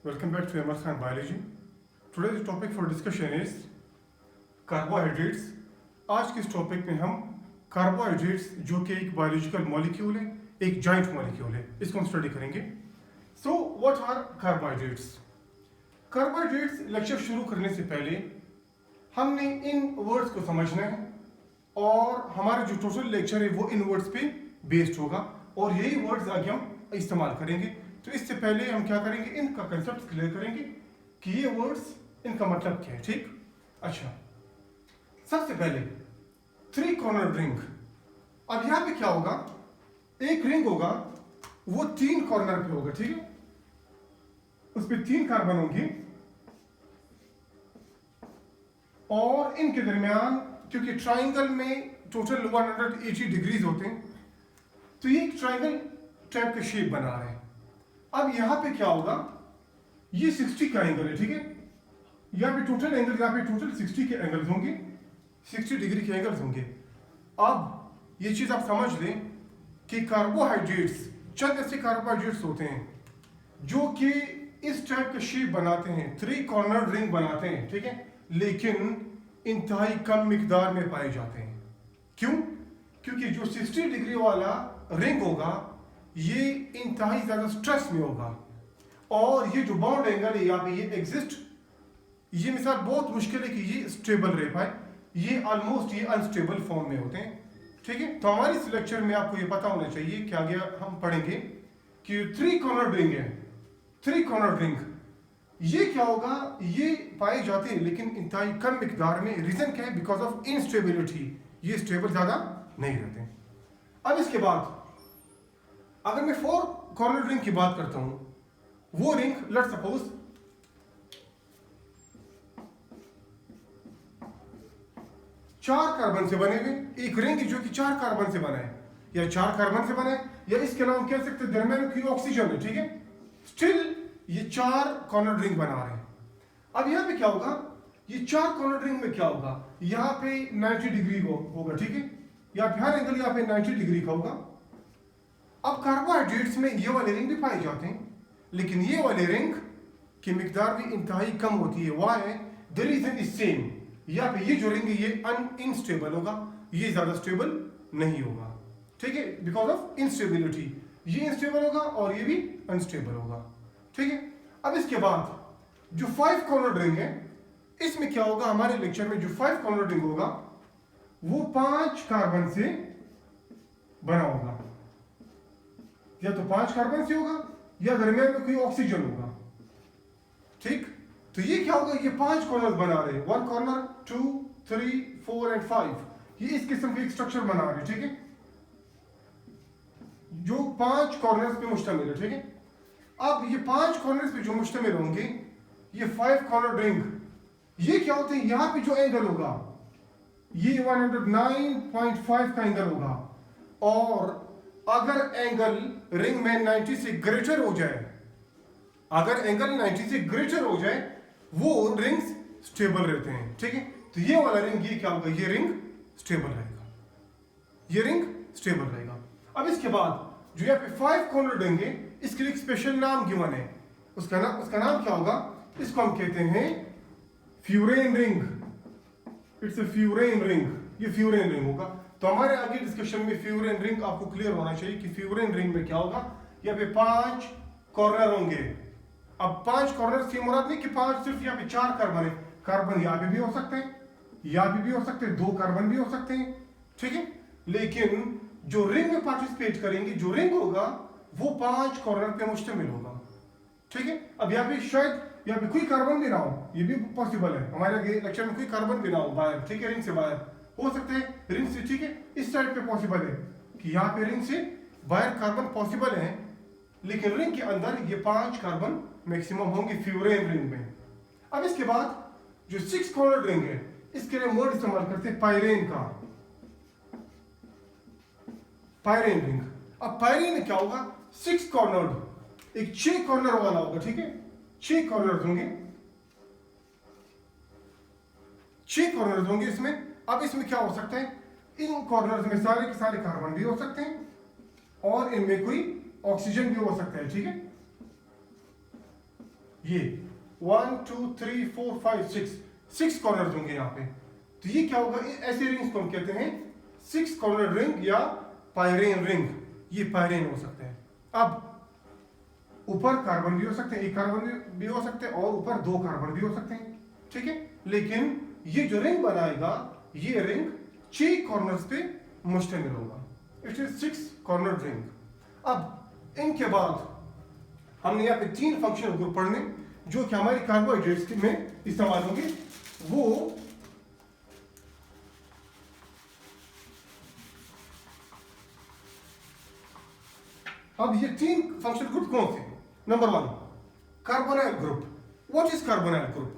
Welcome back to Amar Khan Biology. Today's topic for discussion is carbohydrates. आज के इस topic में हम कार्बोहाइड्रेट्स जो कि एक बायोलॉजिकल मॉलिक्यूल है, एक जॉइंट मॉलिक्यूल है, इसको हम स्टडी करेंगे. So what are carbohydrates? Carbohydrates lecture शुरू करने से पहले हमने इन वर्ड्स को समझना है और हमारा जो टोटल लेक्चर है वो इन वर्ड्स पे बेस्ड होगा और यही वर्ड्स आगे हम इस्तेमाल करेंगे. तो इससे पहले हम क्या करेंगे, इनका कंसेप्ट क्लियर करेंगे कि ये वर्ड्स इनका मतलब क्या है. ठीक, अच्छा, सबसे पहले थ्री कॉर्नर रिंग. अब यहां पे क्या होगा, एक रिंग होगा वो तीन कॉर्नर पे होगा. ठीक है, उस पे तीन कार्बन होंगे और इनके दरमियान क्योंकि ट्राइंगल में टोटल 180 डिग्रीज होते हैं तो ये एक ट्राइंगल टाइप का शेप बना रहे हैं. अब यहां पे क्या होगा, ये 60 का एंगल है. ठीक है, यहाँ पे टोटल एंगल, यहाँ पे टोटल 60 के एंगल्स होंगे, 60 डिग्री के एंगल्स होंगे. अब ये चीज आप समझ लें कि कार्बोहाइड्रेट्स, चंद ऐसे कार्बोहाइड्रेट्स होते हैं जो कि इस टाइप का शेप बनाते हैं, थ्री कॉर्नर रिंग बनाते हैं. ठीक है, लेकिन इंतहाई कम मिकदार में पाए जाते हैं. क्यों? क्योंकि जो 60 डिग्री वाला रिंग होगा ये इंतहाई ज्यादा स्ट्रेस में होगा और ये जो बाउंड एंगल है यहाँ पे ये एग्जिस्ट, ये मिसाल बहुत मुश्किल है कि ये स्टेबल रह पाए, ये ऑलमोस्ट ये अनस्टेबल फॉर्म में होते हैं. ठीक है, तो हमारे इस लेक्चर में आपको ये पता होना चाहिए कि आगे हम पढ़ेंगे कि थ्री कॉर्नर रिंग है. थ्री कॉर्नर रिंग ये क्या होगा, ये पाए जाते हैं लेकिन इंतहाई कम मिकदार में. रीजन क्या है? बिकॉज ऑफ इनस्टेबिलिटी, ये स्टेबल ज्यादा नहीं रहते. अब इसके बाद अगर मैं फोर कॉर्नर रिंग की बात करता हूं, वो रिंग लेट्स सपोज चार कार्बन से बने हुए, एक रिंग जो कि चार कार्बन से बना है या चार कार्बन से बना है या इसके अलावा हम कह सकते हैं दरमियान की ऑक्सीजन है. ठीक है, स्टिल ये चार कॉर्नर रिंग बना रहे हैं. अब यहां पे क्या होगा, ये चार कॉर्नर रिंग में क्या होगा, यहां पे 90 डिग्री होगा. ठीक है, या हर एंगल यहां पे 90 डिग्री का होगा. अब कार्बोहाइड्रेट्स में ये वाले रिंग भी पाए जाते हैं लेकिन ये वाले रिंग की मिकदार भी इंतहाई कम होती है. Why? The reason is same. यहाँ पे ये जो रिंग है ये अनस्टेबल होगा, ये ज्यादा स्टेबल नहीं होगा. ठीक है, बिकॉज ऑफ इनस्टेबिलिटी, ये अनस्टेबल होगा और ये भी अनस्टेबल होगा. ठीक है, अब इसके बाद जो फाइव कॉर्नर रिंग है इसमें क्या होगा, हमारे लेक्चर में जो फाइव कॉर्नर रिंग होगा वो पांच कार्बन से बना होगा. या तो पांच कार्बन से होगा या दरमियान में कोई ऑक्सीजन होगा. ठीक, तो ये क्या होगा, ये पांच कॉर्नर बना रहे हैं, वन कॉर्नर, 2, 3, 4 एंड 5. ये इस किस्म का एक स्ट्रक्चर बना रहे हैं. ठीक है, जो पांच कॉर्नर्स पे मुश्तमिल है. ठीक है, अब ये पांच कॉर्नर्स पे जो मुश्तमिल होंगे, ये फाइव कॉर्नर रिंग, ये क्या होते हैं, यहां पे जो एंगल होगा ये 109.5 का एंगल होगा और अगर एंगल रिंग में 90 से ग्रेटर हो जाए, अगर एंगल 90 से ग्रेटर हो जाए वो रिंग्स स्टेबल रहते हैं. ठीक है, तो ये वाला रिंग, ये क्या होगा, ये रिंग स्टेबल रहेगा, ये रिंग स्टेबल रहेगा. अब इसके बाद जो यहाँ पे फाइव कॉर्नर रिंग है इसके लिए एक स्पेशल नाम गिवन है. उसका नाम क्या होगा, इसको हम कहते हैं furan ring. It's a furan ring, ये फ्यूरेन रिंग होगा. तो हमारे आगे डिस्कशन में फ्यूरेन रिंग आपको क्लियर होना चाहिए कि फ्यूरेन रिंग में क्या होगा. यहाँ पे पांच कॉर्नर होंगे. अब पांच कॉर्नर से मुराद नहीं कि पांच सिर्फ यहाँ पे चार कार्बन है, कार्बन यहाँ पे भी हो सकते हैं, यहाँ पे भी हो सकते हैं, दो कार्बन भी हो सकते हैं. ठीक है, लेकिन जो रिंग में पार्टिसिपेट करेंगे, जो रिंग होगा वो पांच कॉर्नर पे मुश्तमिल होगा. ठीक है, अब यहाँ पे शायद यहाँ पे कोई कार्बन भी ना हो, ये भी पॉसिबल है. हमारे लेक्चर में कोई कार्बन भी ना हो बाहर. ठीक है, रिंग से बाहर हो सकते हैं, रिंग से. ठीक है, इस साइड पे पॉसिबल है कि यहाँ पे रिंग से बाहर कार्बन पॉसिबल है लेकिन रिंग के अंदर ये पांच कार्बन मैक्सिमम होंगे फ्यूरेन रिंग में. अब इसके बाद जो सिक्स कॉर्नर रिंग है इसके लिए वर्ड इस्तेमाल करते हैं पायरेन का, पायरेन रिंग. अब पायरेन में क्या होगा, सिक्स कॉर्नर, एक 6 कॉर्नर वाला होगा. ठीक है, 6 कॉर्नर होंगे, 6 कॉर्नर होंगे इसमें. अब इसमें क्या हो सकता है, इन कॉर्नर्स में सारे के सारे कार्बन भी हो सकते हैं और इनमें कोई ऑक्सीजन भी हो सकता है. ठीक है, ये 1 2 3 4 5 6 कॉर्नर होंगे यहाँ पे। तो ये क्या होगा, ऐसे रिंग्स को हम कहते हैं 6 कॉर्नर रिंग या पायरेन रिंग। ये पायरेन हो सकते हैं। अब ऊपर कार्बन भी हो सकते हैं, एक कार्बन भी हो सकते हैं, और ऊपर 2 कार्बन भी हो सकते हैं, ठीक है। लेकिन ये जो रिंग बनाएगा, ये रिंग 6 कॉर्नर्स पे मुश्तमिल होगा। It is 6 corner ring. अब इनके बाद हमने यहाँ पे 3 फंक्शनल ग्रुप पढ़ने जो कि हमारी कार्बोहाइड्रेट्स में इस्तेमाल होंगे। वो अब ये 3 फंक्शनल ग्रुप कौन थे? Number 1 carbonyl group. What is carbonyl group?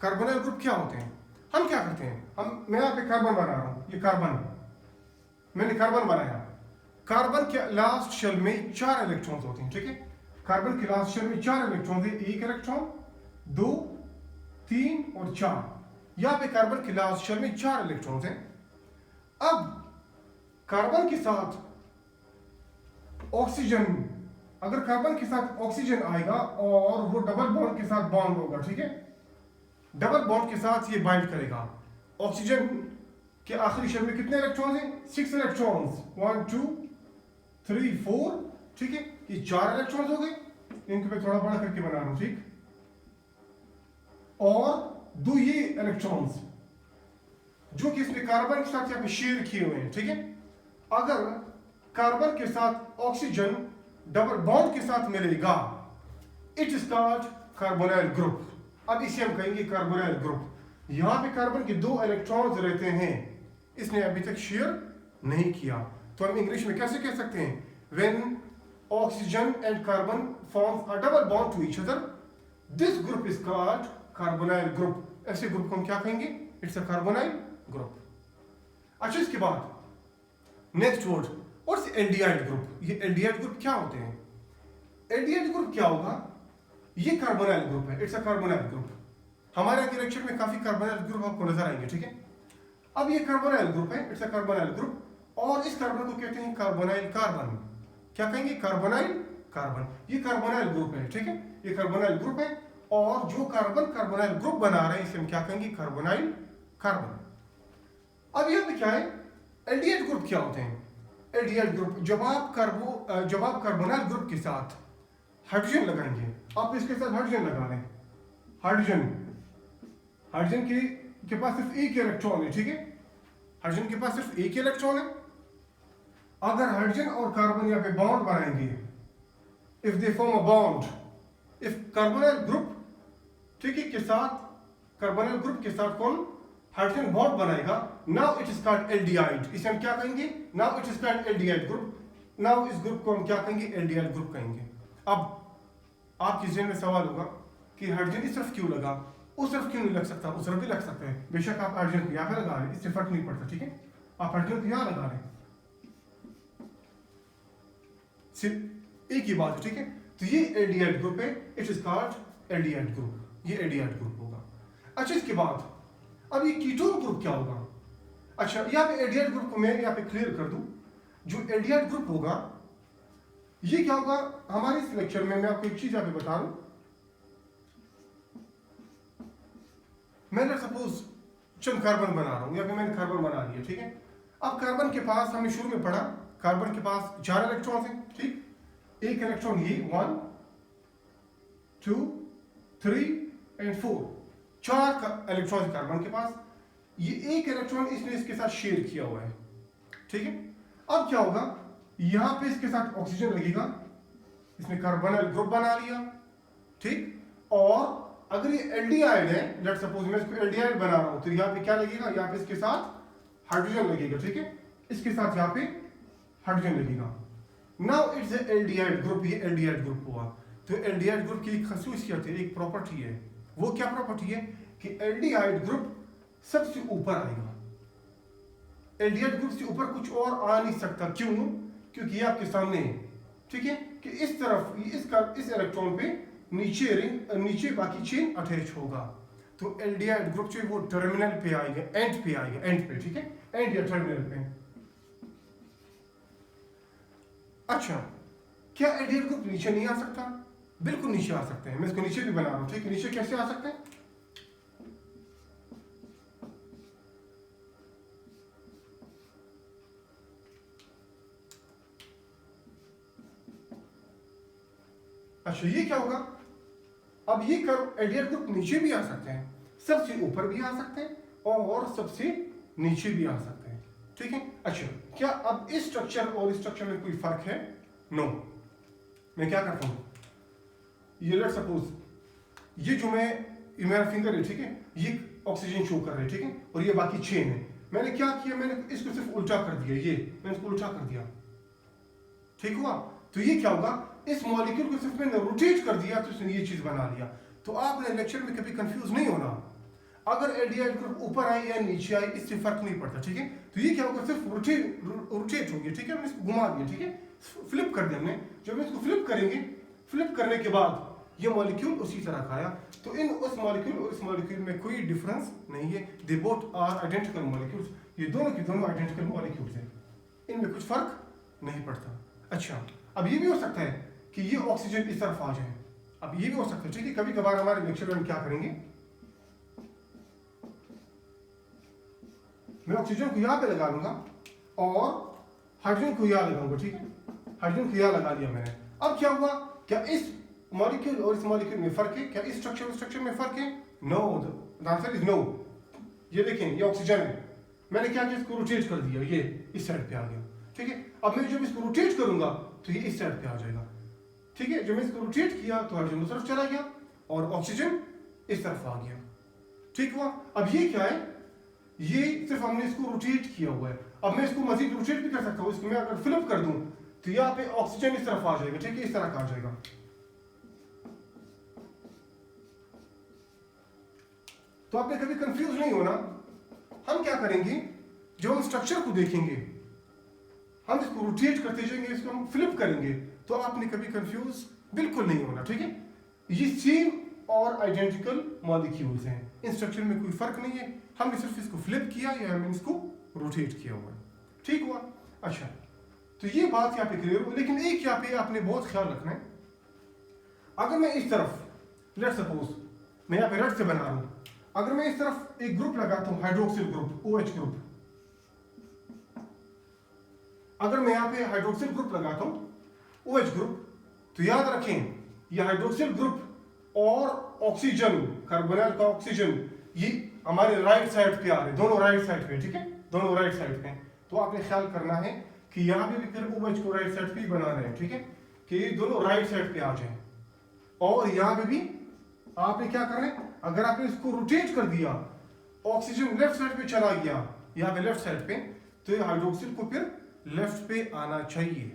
Carbonyl group क्या होते हैं? हम क्या करते हैं, मैं यहाँ पे कार्बन बना रहा हूं, ये कार्बन, मैंने कार्बन बनाया। कार्बन के लास्ट शेल में 4 इलेक्ट्रॉन्स होते हैं, ठीक है। कार्बन के लास्ट शेल में 4 इलेक्ट्रॉन है, 1 इलेक्ट्रॉन, 2 3 और 4। यहाँ पे कार्बन के लास्ट शेल में 4 इलेक्ट्रॉन्स हैं। अब कार्बन के साथ ऑक्सीजन, अगर कार्बन के साथ ऑक्सीजन आएगा और वो डबल बॉन्ड के साथ बॉन्ड होगा, ठीक है। डबल बॉन्ड के साथ ये बाइंड करेगा। ऑक्सीजन के आखिरी शेल में कितने इलेक्ट्रॉन हैं? 6 इलेक्ट्रॉन्स, 1 2 3 4, ठीक है। ये 4 इलेक्ट्रॉन्स हो गए, इनको मैं थोड़ा बड़ा करके बना रहा हूं, ठीक। और 2 ये इलेक्ट्रॉन्स जो कि इसमें कार्बन के साथ यहाँ पे शेयर किए हुए हैं, ठीक है। अगर कार्बन के साथ ऑक्सीजन डबल बॉन्ड के साथ मिलेगा, it is called carbonyl group. अब इसे हम कहेंगे कार्बोनाइल ग्रुप। यहां पे कार्बन के 2 इलेक्ट्रॉन्स रहते हैं, इसने अभी तक शेयर नहीं किया। तो हम इंग्लिश में कैसे कह सकते हैं, when oxygen and carbon forms a double bond to each other, this group is called carbonyl group. ऐसे ग्रुप को हम क्या कहेंगे? It's a carbonyl group. अच्छा, इसके बाद next word, what's aldehyde group? ये एल्डिहाइड ग्रुप क्या होते हैं? एल्डिहाइड ग्रुप क्या होगा? ये कार्बोनाइल ग्रुप है, इट्स अ कार्बोनाइल ग्रुप। हमारे आगे लेक्चर में काफी कार्बोनाइल ग्रुप आपको नजर आएंगे, ठीक है। अब ये कार्बोनाइल ग्रुप है, इट्स अ कार्बोनाइल ग्रुप, और इस कार्बन को कहते हैं कार्बोनाइल कार्बन। क्या कहेंगे? Carbonyl carbon. ये कार्बोनाइल ग्रुप है, ठीक है। ये कार्बोनाइल ग्रुप है, और जो कार्बन कार्बोनाइल ग्रुप बना रहे हैं इसे हम क्या कहेंगे? Carbonyl carbon. अब यहाँ पे क्या है, एल्डिहाइड ग्रुप क्या होते हैं? एल्डिहाइड ग्रुप, जब आप कार्बोनाइल ग्रुप के साथ हाइड्रोजन लगाएंगे, आप इसके साथ हाइड्रोजन लगा लें, हाइड्रोजन के पास सिर्फ एक इलेक्ट्रॉन है, ठीक है। हाइड्रोजन के पास सिर्फ एक इलेक्ट्रॉन है। अगर हाइड्रोजन और कार्बन यहाँ पे बॉन्ड बनाएंगे, if they form a bond, if carbonyl group, ठीक है, के साथ कार्बोनाइल ग्रुप के साथ कौन हाइड्रोजन बॉन्ड बनाएगा, now it is called aldehyde. इसे हम क्या कहेंगे? Now it is called aldehyde group. Now इस ग्रुप को हम क्या कहेंगे? एल्डिहाइड ग्रुप कहेंगे। अब आपके जहन में सवाल होगा कि हाइड्रोजन इस तरफ क्यों लगा, उस तरफ क्यों नहीं लग सकता? उस तरफ भी लग सकता है। बेशक आप हाइड्रोजन को यहाँ पे लगा रहे हैं, इससे फर्क नहीं पड़ता, ठीक है। आप हाइड्रोजन को यहाँ लगा रहे हैं, सिर्फ एक ही बात है, ठीक है। तो ये एल्डिहाइड ग्रुप है, it is called aldehyde group. ये एल्डिहाइड ग्रुप होगा। अच्छा, इसके बाद अब ये कीटोन ग्रुप क्या होगा? अच्छा, यहाँ पे एल्डिहाइड ग्रुप को मैं यहाँ पे क्लियर कर दूं। जो एल्डिहाइड ग्रुप होगा, ये क्या होगा? हमारे इस लेक्चर में मैं आपको एक चीज यहाँ पे बता रहा हूं। मैंने सपोज चंद कार्बन बना रहा हूं, या फिर मैंने कार्बन बना लिया, ठीक है। अब कार्बन के पास हमने शुरू में पढ़ा, कार्बन के पास 4 इलेक्ट्रॉन हैं, ठीक। एक इलेक्ट्रॉन ये 1 2 3 एंड 4, 4 इलेक्ट्रॉन कार्बन के पास। ये एक इलेक्ट्रॉन इसने इसके साथ शेयर किया हुआ है, ठीक है। अब क्या होगा, यहां पे इसके साथ ऑक्सीजन लगेगा, इसने कार्बोनाइल ग्रुप बना लिया, ठीक। और अगर ये एल्डिहाइड है, लेट सपोज मैं इसको एल्डिहाइड बना रहा हूं, तो यहाँ पे क्या लगेगा? यहाँ पे इसके साथ हाइड्रोजन लगेगा, ठीक है। इसके साथ यहाँ पे हाइड्रोजन लगेगा। Now it's aldehyde group. ये एल्डिहाइड ग्रुप हुआ। तो एल्डिहाइड ग्रुप की एक खासियत है, एक प्रॉपर्टी है। वो क्या प्रॉपर्टी है कि एल्डिहाइड ग्रुप सबसे ऊपर आएगा। एल्डिहाइड ग्रुप से ऊपर कुछ और आ नहीं सकता। क्यों? क्योंकि ये आपके सामने है, ठीक है, कि इस तरफ इस इलेक्ट्रॉन पे नीचे बाकी चेन अटैच होगा। तो एल्डिहाइड ग्रुप जो वो टर्मिनल पे आएगा, एंड पे आएगा, एंड पे, ठीक है, एंड या टर्मिनल पे। अच्छा, क्या एल्डिहाइड ग्रुप नीचे नहीं आ सकता? बिल्कुल नीचे आ सकते हैं। मैं इसको नीचे भी बना रहा हूं, ठीक है। नीचे कैसे आ सकते हैं? अच्छा ये क्या होगा? अब ये कर्व एल्डिहाइड ग्रुप नीचे भी आ सकते हैं, सबसे ऊपर भी आ सकते हैं और सबसे नीचे भी आ सकते हैं, ठीक है। अच्छा क्या अब इस स्ट्रक्चर और इस स्ट्रक्चर में कोई फर्क है? नो। मैं क्या करता हूं, ये लेट्स सपोज ये जो ये मेरा फिंगर है, ठीक है, ये ऑक्सीजन शो कर रहा है, ठीक है, और ये बाकी चेन है। मैंने क्या किया, मैंने इसको सिर्फ उल्टा कर दिया, ये मैंने इसको उल्टा कर दिया, ठीक हुआ। तो ये क्या होगा, इस मॉलिक्यूल को सिर्फ मैंने रोटेट कर दिया तो इसने ये चीज बना लिया। तो आपने लेक्चर में कभी कंफ्यूज नहीं होना, अगर एल्डिहाइड ग्रुप ऊपर आए या नीचे आए इससे फर्क नहीं पड़ता, ठीक है। तो ये क्या होगा, सिर्फ रोटेट होंगे, ठीक है। हमने इसको घुमा दिया, ठीक है, फ्लिप कर दिया हमने। जब हम इसको फ्लिप करेंगे, फ्लिप करने के बाद ये मॉलिक्यूल उसी तरह का आया। तो इन उस मॉलिक्यूल और इस मॉलिक्यूल में कोई डिफरेंस नहीं है, they both are identical molecules. ये दोनों के दोनों आइडेंटिकल मॉलिक्यूल्स हैं, इनमें कुछ फर्क नहीं पड़ता। अच्छा अब ये भी हो सकता है कि ये ऑक्सीजन इस तरफ आ जाए, अब ये भी हो सकता है, ठीक है। कभी कभार हमारे लेक्चर में हम क्या करेंगे, मैं ऑक्सीजन को यहां पे लगा लूंगा और हाइड्रोजन को यहां लगाऊंगा, ठीक है। हाइड्रोजन को यहां लगा लिया मैंने। अब क्या हुआ, क्या इस मॉलिक्यूल और इस मॉलिक्यूल में फर्क है? क्या इस स्ट्रक्चर में फर्क है? No, the answer is no. ये देखें, ये ऑक्सीजन है, मैंने क्या किया, इसको रोटेट कर दिया, ये इस साइड पे आ गया, ठीक है। अब मैं जब इसको रोटेट करूंगा तो ये इस साइड पे आ जाएगा, ठीक है। जब मैं इसको रोटेट किया तो हाइड्रोजन उस तरफ चला गया और ऑक्सीजन इस तरफ आ गया, ठीक हुआ। अब ये क्या है, ये सिर्फ हमने इसको रोटेट किया हुआ है। अब मैं इसको मजीद रोटेट भी कर सकता हूं, इसको मैं अगर फ्लिप कर दूं तो यहाँ पे ऑक्सीजन इस तरफ आ जाएगा, ठीक है, इस तरह का आ जाएगा। तो आपने कभी कंफ्यूज नहीं होना। हम क्या करेंगे, जब हम स्ट्रक्चर को देखेंगे हम इसको रोटेट करते जाएंगे, इसको हम फ्लिप करेंगे, तो आपने कभी कंफ्यूज बिल्कुल नहीं होना, ठीक है। ये सेम और आइडेंटिकल मॉलिक्यूल्स हैं, इन स्ट्रक्चर में कोई फर्क नहीं है। हमने सिर्फ इसको फ्लिप किया या हमने इसको रोटेट किया हुआ है, ठीक हुआ। अच्छा तो ये बात यहाँ पे क्लियर हो, लेकिन एक यहाँ पे आपने बहुत ख्याल रखना है। अगर मैं इस तरफ लेट्स सपोज मैं यहाँ पे रेड से बना रहा हूं, अगर मैं इस तरफ एक ग्रुप लगाता हूं, हाइड्रोक्सिल ग्रुप, OH ग्रुप, अगर मैं यहाँ पे हाइड्रोक्सिल ग्रुप लगाता हूं OH ग्रुप, तो याद रखें ये हाइड्रोक्सिल ग्रुप और ऑक्सीजन, कार्बोनिल का ऑक्सीजन, ये हमारे राइट साइड पे आ रहे हैं, दोनों राइट साइड पे, ठीक है, दोनों राइट साइड पे। तो आपने ख्याल करना है कि यहाँ पे भी फिर OH को राइट साइड पे ही बना रहे हैं, ठीक है, कि ये दोनों राइट साइड पे आ जाए। और यहाँ पे भी आपने क्या करना है, अगर आपने इसको रोटेट कर दिया, ऑक्सीजन लेफ्ट साइड पे चला गया, यहाँ पे लेफ्ट साइड पे, तो ये हाइड्रोक्सिल को फिर लेफ्ट पे आना चाहिए,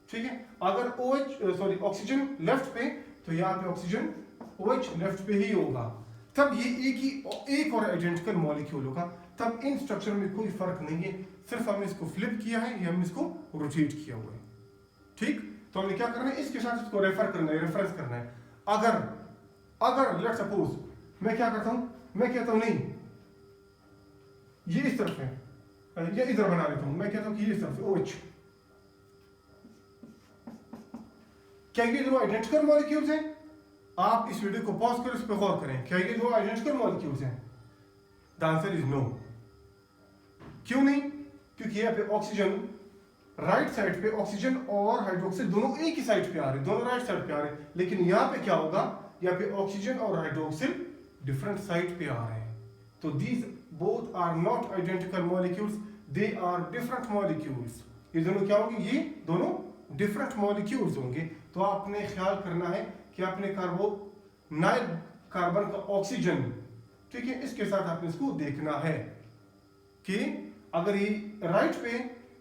ठीक है। अगर OH ऑक्सीजन लेफ्ट पे, तो यहाँ पे ऑक्सीजन OH लेफ्ट पे ही होगा, तब ये एक और आइडेंटिकल मॉलिक्यूल होगा। तब इन स्ट्रक्चर में कोई फर्क नहीं है, सिर्फ हमने इसको फ्लिप किया है या हमने इसको रोटेट किया हुआ है, ठीक। तो हमने क्या करना है, इसके साथ इसको रेफर करना है, रेफरेंस करना है। अगर लेट्स सपोज मैं क्या करता हूं, मैं कहता हूं नहीं ये इस तरफ है, या इधर बना लेता हूं, मैं कहता हूं कि ये इस तरफ OH, क्या ये दोनों आइडेंटिकल मॉलिक्यूल्स हैं? आप इस वीडियो को पॉज कर इस पर गौर करें, क्या ये दोनों आइडेंटिकल मॉलिक्यूल्स हैं? The answer is no. क्यों नहीं? क्योंकि यहाँ पे ऑक्सीजन राइट साइड पे, ऑक्सीजन और हाइड्रोक्सिल दोनों एक ही साइड पे आ रहे हैं, दोनों राइट साइड पे आ रहे हैं। लेकिन यहाँ पे क्या होगा, यहाँ पे ऑक्सीजन और हाइड्रोक्सिल डिफरेंट साइड पे आ रहे हैं। तो these both are not identical molecules, they are different molecules. ये दोनों क्या होंगे, ये दोनों डिफरेंट मॉलिक्यूल्स होंगे। तो आपने ख्याल करना है कि आपने कार्बोनाइल कार्बन का ऑक्सीजन, ठीक है, इसके साथ आपने इसको देखना है कि अगर ये राइट पे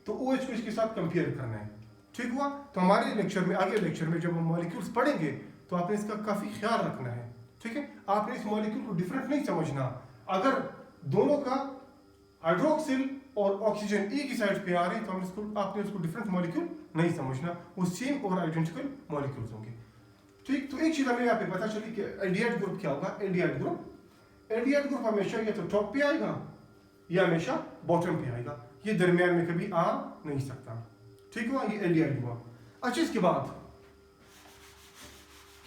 तो OH को इसके साथ कंपेयर करना है, ठीक हुआ। तो हमारे लेक्चर में, आगे लेक्चर में जब हम मॉलिक्यूल्स पढ़ेंगे तो आपने इसका काफी ख्याल रखना है, ठीक है। आपने इस मॉलिक्यूल को डिफरेंट नहीं समझना। अगर दोनों का हाइड्रोक्सिल और ऑक्सीजन एक ही साइड पे आ रहे हैं तो आपने उसको डिफरेंट मॉलिक्यूल नहीं समझना, वो सेम और आइडेंटिकल मॉलिक्यूल्स होंगे, ठीक। तो एक चीज हमें यहाँ पे पता चली कि एल्डिहाइड ग्रुप क्या होगा। एल्डिहाइड ग्रुप हमेशा या तो टॉप पे आएगा या हमेशा बॉटम पे आएगा, ये दरमियान में कभी आ नहीं सकता, ठीक हुआ। ये एल्डिहाइड हुआ। अच्छा इसके बाद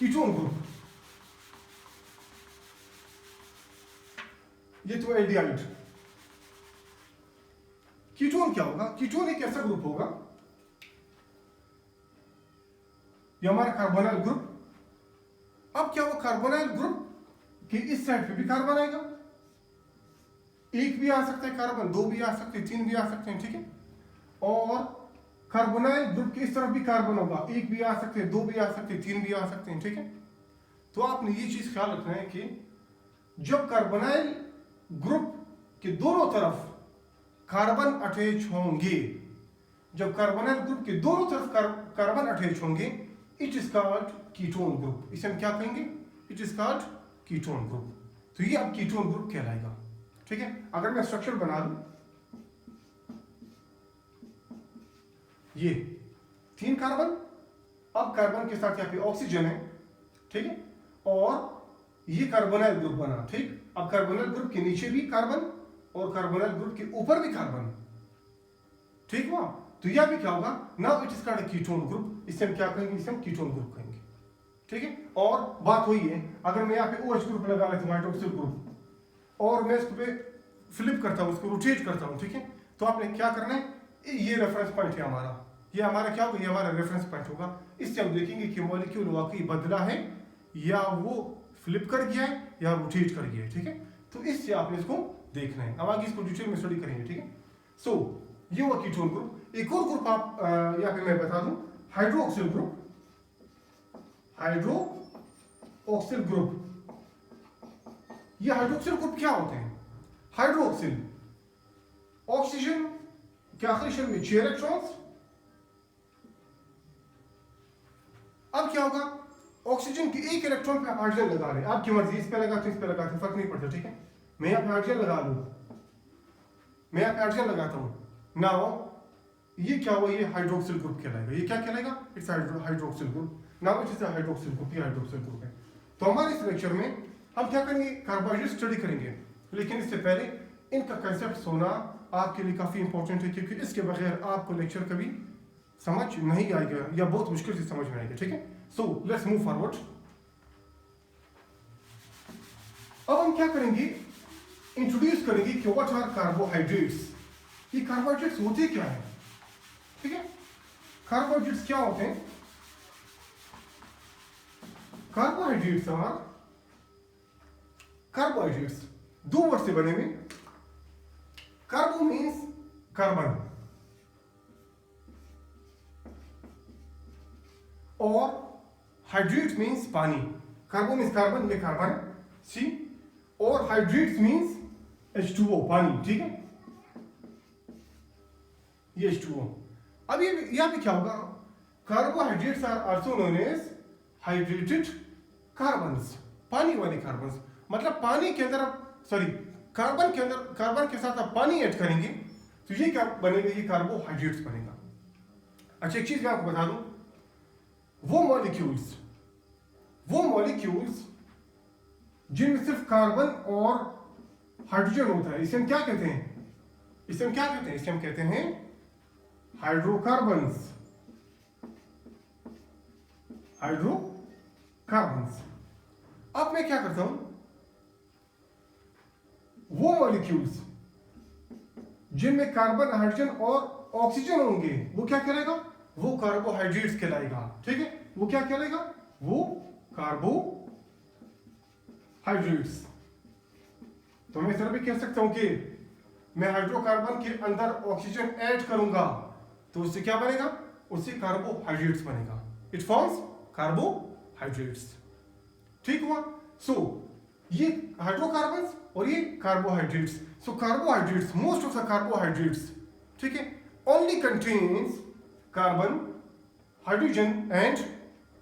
कीटोन ग्रुप, ये तो एल्डिहाइड। कीटोन क्या होगा? कीटोन एक ऐसा ग्रुप होगा, ये हमारा कार्बोनाइल ग्रुप। अब क्या वो कार्बोनाइल ग्रुप कि इस साइड पे भी कार्बन आएगा, एक भी आ सकता है कार्बन, दो भी आ सकते हैं, तीन भी आ सकते हैं, ठीक है। और कार्बोनाइल ग्रुप के इस तरफ भी कार्बन होगा, एक भी आ सकते हैं, दो भी आ सकते हैं, तीन भी आ सकते हैं, ठीक है। तो आपने ये चीज ख्याल रखना है कि जब कार्बोनाइल ग्रुप के दोनों तरफ कार्बन अटैच होंगे, जब कार्बोनाइल ग्रुप के दोनों तरफ कार्बन अटैच होंगे, it is called ketone group. इसे हम क्या कहेंगे? It is called ketone group. तो ये अब कीटोन ग्रुप कहलाएगा, ठीक है। अगर मैं स्ट्रक्चर बना लूं, ये 3 कार्बन, अब कार्बन के साथ यहाँ पे ऑक्सीजन है, ठीक है, और ये कार्बोनाइल ग्रुप बना, ठीक। अब कार्बोनाइल ग्रुप के नीचे भी कार्बन और कार्बोनाइल ग्रुप के ऊपर भी कार्बन, ठीक हुआ। तो यह भी क्या होगा? Now it is called ketone group. इसे हम क्या कहेंगे? इसे हम कीटोन ग्रुप कहेंगे, ठीक है। और बात हुई है, अगर मैं यहाँ पे OH ग्रुप लगा लेता हूँ, हाइड्रोक्सिल ग्रुप, और मैं इसको पे फ्लिप करता हूँ, इसको रोटेट करता हूँ, ठीक है, तो आपने क्या करना है? ये रेफरेंस पॉइंट है हमारा, ये हमारा क्या होगा? ये हमारा रेफरेंस पॉइंट होगा। इससे हम देखेंगे कि मॉलिक्यूल वाकई बदला है या वो फ्लिप कर गया है या रोटेट कर गया है, ठीक है। तो इससे आपने इसको देखना है। अब आगे इसको डिटेल में स्टडी करेंगे, ठीक है। सो ये हुआ कीटोन ग्रुप। एक और ग्रुप आप यहाँ पे मैं बता दूं, हाइड्रोक्सिल ग्रुप। हाइड्रोक्सिल ग्रुप, ये हाइड्रोक्सिल ग्रुप क्या होते हैं? हाइड्रोक्सिल, ऑक्सीजन के आखिरी शेल में 6 इलेक्ट्रॉन्स। अब क्या होगा? ऑक्सीजन के एक इलेक्ट्रॉन पे आप हाइड्रोजन लगा रहे हैं, आपकी मर्जी, इस पे लगाते इस पे लगाते फर्क नहीं पड़ता, ठीक है। मैं यहाँ पे हाइड्रोजन लगा लूं, मैं यहाँ पे हाइड्रोजन लगाता हूं, नाउ ये क्या हुआ? ये हाइड्रोक्सिल ग्रुप कहलाएगा। ये क्या कहलाएगा? It's hydroxyl group. Now it is hydroxyl group, ये हाइड्रोक्सिल ग्रुप है। तो हमारे इस लेक्चर में हम क्या करेंगे? कार्बोहाइड्रेट स्टडी करेंगे, लेकिन इससे पहले इनका कंसेप्ट होना आपके लिए काफी इंपॉर्टेंट है, क्योंकि इसके बगैर आपको लेक्चर कभी समझ नहीं आएगा या बहुत मुश्किल से समझ में आएगा, ठीक है। So let's move forward. अब हम क्या करेंगे? इंट्रोड्यूस करेंगे कि व्हाट आर कार्बोहाइड्रेट्स। ये कार्बोहाइड्रेट्स होते क्या है, ठीक है। कार्बोहाइड्रेट्स क्या होते हैं? कार्बोहाइड्रेट्स आर, कार्बोहाइड्रेट्स 2 वर्ड से बने हुए। कार्बो मीन्स कार्बन, और हाइड्रेट मीन्स पानी। कार्बो मीन्स कार्बन, ये कार्बन है, सी, और हाइड्रेट्स मीन्स H2O, पानी, ठीक है, ये H2O। अब ये यहां पे क्या होगा? Carbohydrates are also known as hydrated carbons, पानी वाले कार्बन्स। मतलब पानी के अंदर आप, सॉरी, कार्बन के अंदर, कार्बन के साथ आप पानी ऐड करेंगे तो ये क्या बनेगा? ये कार्बोहाइड्रेट्स बनेगा। अच्छा, एक चीज मैं आपको बता दूं, वो मॉलिक्यूल्स जिनमें सिर्फ कार्बन और हाइड्रोजन होता है, इसे हम क्या कहते हैं? इसे हम क्या कहते हैं? इसे हम कहते हैं हाइड्रोकार्बन्स। हाइड्रोकार्बन्स। अब मैं क्या करता हूं, वो मॉलिक्यूल्स जिनमें कार्बन, हाइड्रोजन और ऑक्सीजन होंगे, वो क्या कहलाएगा? वो कार्बोहाइड्रेट्स कहलाएगा, ठीक है। वो क्या कहलाएगा? वो कार्बोहाइड्रेट्स। तो मैं इस तरह भी कह सकता हूं कि मैं हाइड्रोकार्बन के अंदर ऑक्सीजन ऐड करूंगा तो उससे क्या बनेगा? उससे कार्बोहाइड्रेट्स बनेगा। इट फॉर्म्स कार्बोहाइड्रेट्स, ठीक हुआ। सो ये हाइड्रोकार्बन्स और ये carbohydrates. So carbohydrates, most of the carbohydrates, ठीक है, only contains carbon, hydrogen and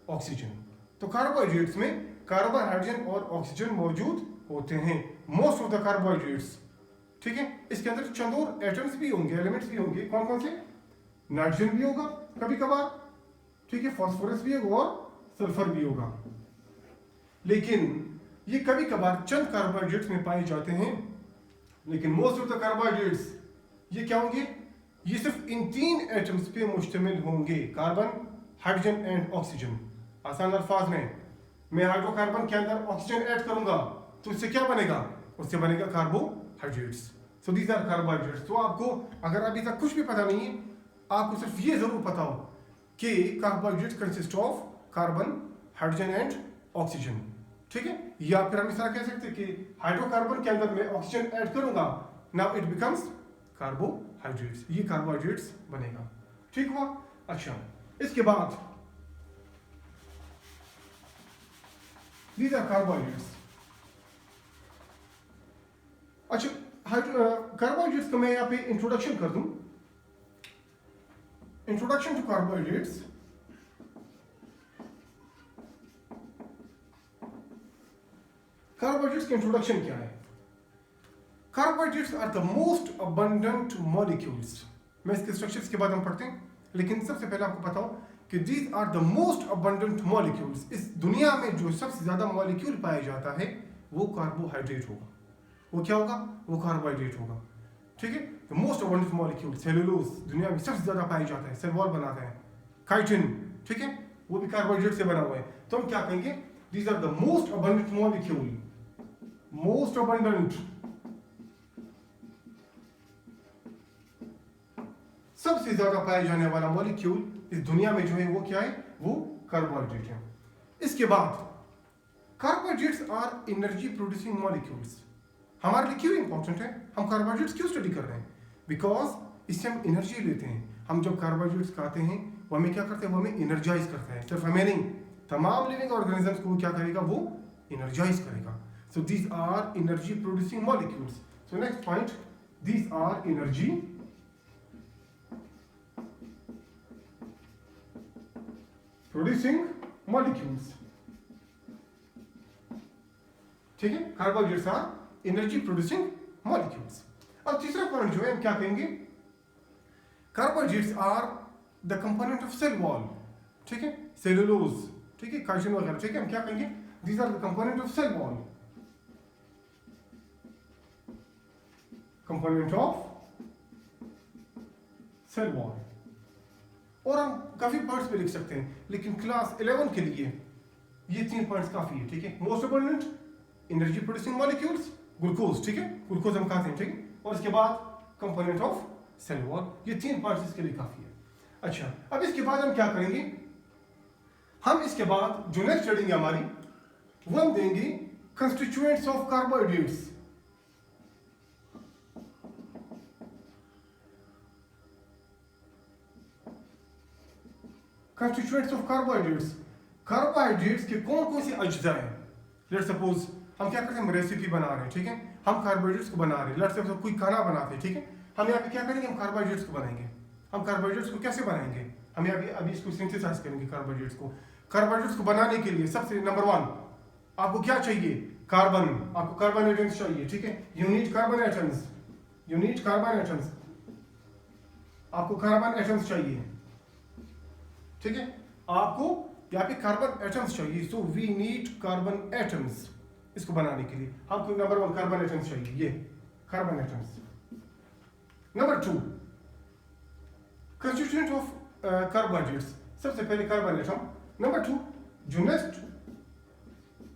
oxygen. तो कार्बोहाइड्रेट्स में कार्बन, हाइड्रोजन और ऑक्सीजन मौजूद होते हैं, मोस्ट ऑफ द कार्बोहाइड्रेट्स, ठीक है। इसके अंदर चंद और एटम्स भी होंगे, एलिमेंट्स भी होंगे। कौन कौन से? नाइट्रोजन भी होगा कभी कभार, ठीक है, फास्फोरस भी होगा और सल्फर भी होगा। लेकिन ये कभी कभार चंद कार्बोहाइड्रेट्स में पाए जाते हैं, लेकिन मोस्ट ऑफ द कार्बोहाइड्रेट्स ये क्या होंगे? ये सिर्फ इन 3 एटम्स पे मुश्तमिल होंगे, कार्बन, हाइड्रोजन एंड ऑक्सीजन। आसान अल्फाज में मैं हाइड्रोकार्बन के अंदर ऑक्सीजन ऐड करूंगा तो इससे क्या बनेगा, उससे बनेगा carbohydrates. So these are carbohydrates. तो आपको अगर अभी तक कुछ भी पता नहीं है, आपको सिर्फ ये जरूर पता हो कि carbohydrates consist of carbon, hydrogen and oxygen, ठीक है। या फिर हम इस तरह कह सकते हैं कि हाइड्रोकार्बन के अंदर मैं ऑक्सीजन ऐड करूंगा, नाउ इट बिकम्स कार्बोहाइड्रेट्स, ये कार्बोहाइड्रेट्स बनेगा, ठीक हुआ। अच्छा, इसके बाद these are carbohydrates। अच्छा, कार्बोहाइड्रेट्स का मैं यहाँ पे इंट्रोडक्शन कर दूं। Introduction to carbohydrates. कार्बोहाइड्रेट्स का इंट्रोडक्शन क्या है? Carbohydrates are the most abundant molecules. मैं इसके स्ट्रक्चर्स के बाद हम पढ़ते हैं, लेकिन सबसे पहले आपको पता हो कि these are the most abundant molecules. इस दुनिया में जो सबसे ज्यादा मॉलिक्यूल पाया जाता है वो कार्बोहाइड्रेट होगा। वो क्या होगा? वो कार्बोहाइड्रेट होगा, ठीक है। The most abundant molecule cellulose दुनिया में सबसे ज्यादा पाया जाता है, सेल वॉल बनाता है। काइटिन, ठीक है, वो भी कार्बोहाइड्रेट से बना हुआ है। तो हम क्या कहेंगे? These are the most abundant molecule, most abundant, सबसे ज्यादा पाया जाने वाला मॉलिक्यूल इस दुनिया में जो है वो क्या है? वो कार्बोहाइड्रेट है। इसके बाद carbohydrates are energy producing molecules. हमारे लिए क्यों इंपॉर्टेंट है? हम कार्बोहाइड्रेट्स क्यों स्टडी कर रहे हैं? बिकॉज इससे हम एनर्जी लेते हैं। हम जब कार्बोहाइड्रेट्स खाते हैं वो हमें क्या करते हैं? वो हमें एनर्जाइज करता है। सिर्फ हमें नहीं, तमाम लिविंग ऑर्गेनिजम्स को क्या करेगा? वो एनर्जाइज करेगा। So these are energy producing molecules. So next point, these are energy producing molecules, ठीक है। Carbohydrates are energy producing molecules. अब तीसरा पॉइंट जो है हम क्या कहेंगे? Carbohydrates are the component of cell wall, ठीक है। सेलुलोज, ठीक है, काइटिन वगैरह, ठीक है। हम क्या कहेंगे? These are the component of cell wall, component of cell wall. और हम काफी पॉइंट्स पे लिख सकते हैं, लेकिन क्लास 11 के लिए ये 3 पॉइंट्स काफी है, ठीक है। Most abundant energy producing molecules, glucose, ठीक है, ग्लूकोज हम खाते हैं, ठीक है। और इसके बाद कंपोनेंट ऑफ सेल वॉल, ये 3 पॉइंट्स इसके लिए काफी है। अच्छा, अब इसके बाद हम क्या करेंगे? हम इसके बाद जो नेक्स्ट स्टडी है हमारी, वो हम देंगे constituents of carbohydrates. Constituents of carbohydrates, carbohydrates के कौन कौन से अज्जा हैं। लेट्स सपोज हम क्या करते हैं? हम रेसिपी बना रहे हैं, ठीक है, हम कार्बोहाइड्रेट्स को बना रहे हैं। लेट्स सपोज कोई खाना बनाते हैं, ठीक है, हम यहाँ पे क्या करेंगे? हम कार्बोहाइड्रेट्स को बनाएंगे। हम कार्बोहाइड्रेट्स को कैसे बनाएंगे? हम यहाँ पे अभी इसको सिंथेसाइज करेंगे कार्बोहाइड्रेट्स को। कार्बोहाइड्रेट्स को बनाने के लिए सबसे नंबर 1 आपको क्या चाहिए? कार्बन। आपको कार्बन एटम्स चाहिए, ठीक है। You need carbon atoms, you need carbon atoms, आपको कार्बन एटम्स चाहिए, ठीक है। आपको यहाँ पे कार्बन एटम्स चाहिए। So we need carbon atoms. इसको बनाने के लिए हमको नंबर 1 कार्बन एटम्स चाहिए, ये carbon atoms. Number 2 constituent of carbohydrates, सबसे पहले कार्बन एटम। नंबर 2 जो नेक्स्ट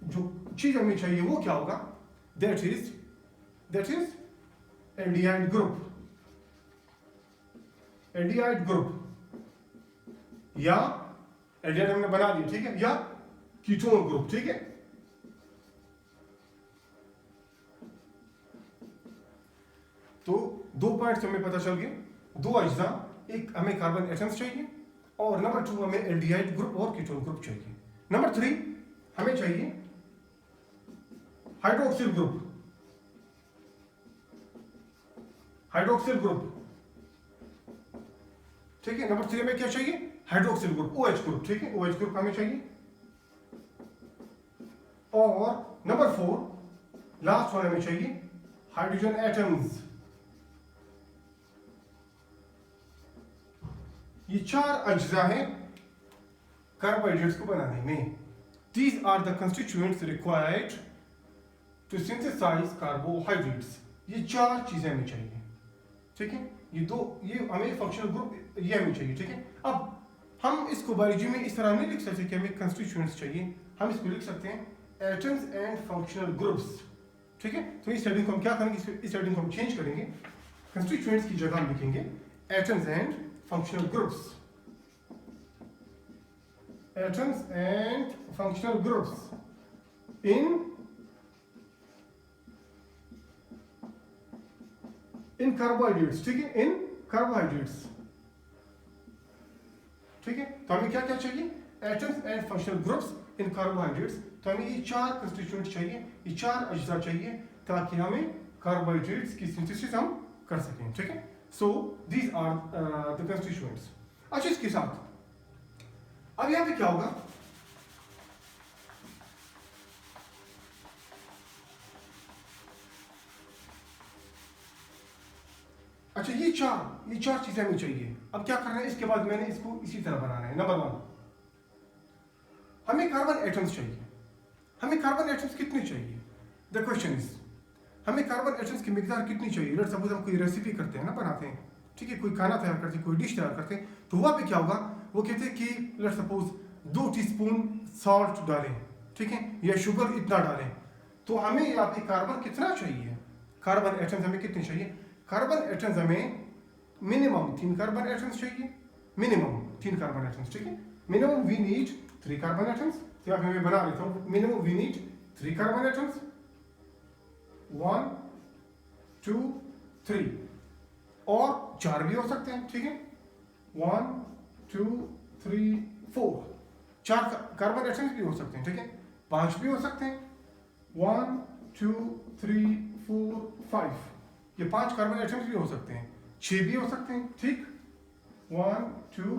जो चीज हमें चाहिए वो क्या होगा? That is aldehyde group, aldehyde group, या एल्डिहाइड हमने बना दिया, ठीक है, या कीटोन ग्रुप, ठीक है। तो 2 पॉइंट्स हमें पता चल गए, 2 अज्जा, एक हमें कार्बन एटम्स चाहिए और नंबर 2 हमें एल्डिहाइड ग्रुप और कीटोन ग्रुप चाहिए। नंबर 3 हमें चाहिए हाइड्रोक्सिल ग्रुप, हाइड्रोक्सिल ग्रुप, ठीक है। नंबर 3 में क्या चाहिए? हाइड्रोक्सिल ग्रुप, OH ग्रुप, ठीक है, OH ग्रुप हमें चाहिए। और नंबर 4 लास्ट वन हमें चाहिए हाइड्रोजन एटम्स। ये 4 अज्जा हैं कार्बोहाइड्रेट्स को बनाने में। These are the constituents required to synthesize carbohydrates। ये 4 चीजें हमें चाहिए, ठीक है। ये हमें फंक्शनल ग्रुप ये हमें चाहिए, ठीक है। अब हम इसको बायोलॉजी में इस तरह नहीं लिख सकते कि हमें कंस्टिट्यूएंट्स चाहिए, हम इसको लिख सकते हैं एटम्स एंड फंक्शनल ग्रुप्स। ठीक है, तो इस हेडिंग को हम क्या करेंगे, इस हेडिंग को हम चेंज करेंगे, कंस्टिट्यूएंट्स की जगह हम लिखेंगे atoms and functional groups, atoms and functional groups in carbohydrates. ठीक है, इन कार्बोहाइड्रेट्स। ठीक है, तो हमें क्या क्या चाहिए, atoms and functional groups in carbohydrates. तो हमें ये 4 कंस्टिट्यूएंट चाहिए, ये 4 अज्जा चाहिए ताकि हमें कार्बोहाइड्रेट्स की सिंथेसिस हम कर सकें। ठीक है, so these are the constituents. अच्छा, इसके साथ अब यहाँ पे क्या होगा, अच्छा ये चार चीजें हमें चाहिए। अब क्या करना है, इसके बाद मैंने इसको इसी तरह बनाना है। नंबर 1, हमें कार्बन एटम्स चाहिए। हमें कार्बन एटम्स कितने चाहिए, द क्वेश्चन इज हमें कार्बन एटम्स की मिकदार कितनी चाहिए। लेट्स सपोज हम कोई रेसिपी करते हैं ना, बनाते हैं, ठीक है, कोई खाना तैयार करते हैं, कोई डिश तैयार करते हैं, तो वहाँ पे क्या होगा, वो कहते हैं कि लेट्स सपोज 2 टीस्पून सॉल्ट डालें, ठीक है, या शुगर इतना डालें। तो हमें यहाँ पे कार्बन कितना चाहिए, कार्बन एटम्स हमें कितने चाहिए, कार्बन एटम्स हमें मिनिमम 3 कार्बन एटम्स चाहिए, मिनिमम 3 कार्बन एटम्स। ठीक है, minimum we need 3 carbon atoms. तो यहाँ पे मैं बना लेता हूँ, minimum we need 3 carbon atoms, 1 2 3, और 4 भी हो सकते हैं। ठीक है, 1 2 3 4, 4 कार्बन एटम्स भी हो सकते हैं। ठीक है, 5 भी हो सकते हैं, 1 2 3 4 5, ये 5 कार्बन एटम्स भी हो सकते हैं, 6 भी हो सकते हैं। ठीक, 1 2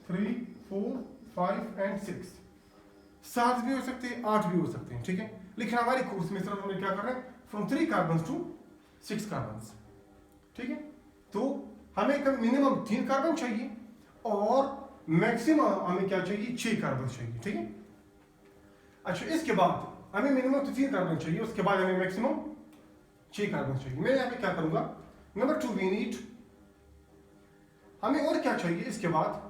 3 4 5 एंड 6, 7 भी हो सकते हैं, 8 भी हो सकते हैं। ठीक है, लेकिन हमारे कोर्स में सिर्फ हमें क्या कर रहे हैं, फ्रॉम 3 कार्बन टू 6 कार्बन। ठीक है, तो हमें कभी मिनिमम 3 कार्बन चाहिए और मैक्सिमम हमें क्या चाहिए, 6 कार्बन चाहिए। ठीक है, अच्छा इसके बाद हमें मिनिमम तो 3 कार्बन चाहिए, उसके बाद हमें मैक्सिमम 6 कार्बन चाहिए। मैं यहाँ पे क्या करूंगा, नंबर 2 वी नीड, हमें और क्या चाहिए इसके बाद,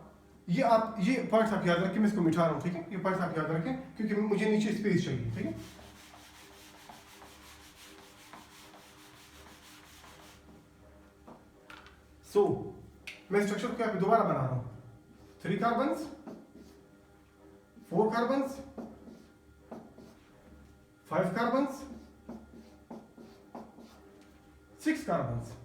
ये पॉइंट्स आप याद रखें, मैं इसको मिटा रहा हूँ। ठीक है, ये पॉइंट्स आप याद रखें क्योंकि मुझे नीचे स्पेस चाहिए। ठीक है, सो मैं स्ट्रक्चर को यहाँ पे दोबारा बना रहा हूँ, 3 कार्बन्स, 4 कार्बन्स, 5 कार्बन्स, 6 कार्बन्स।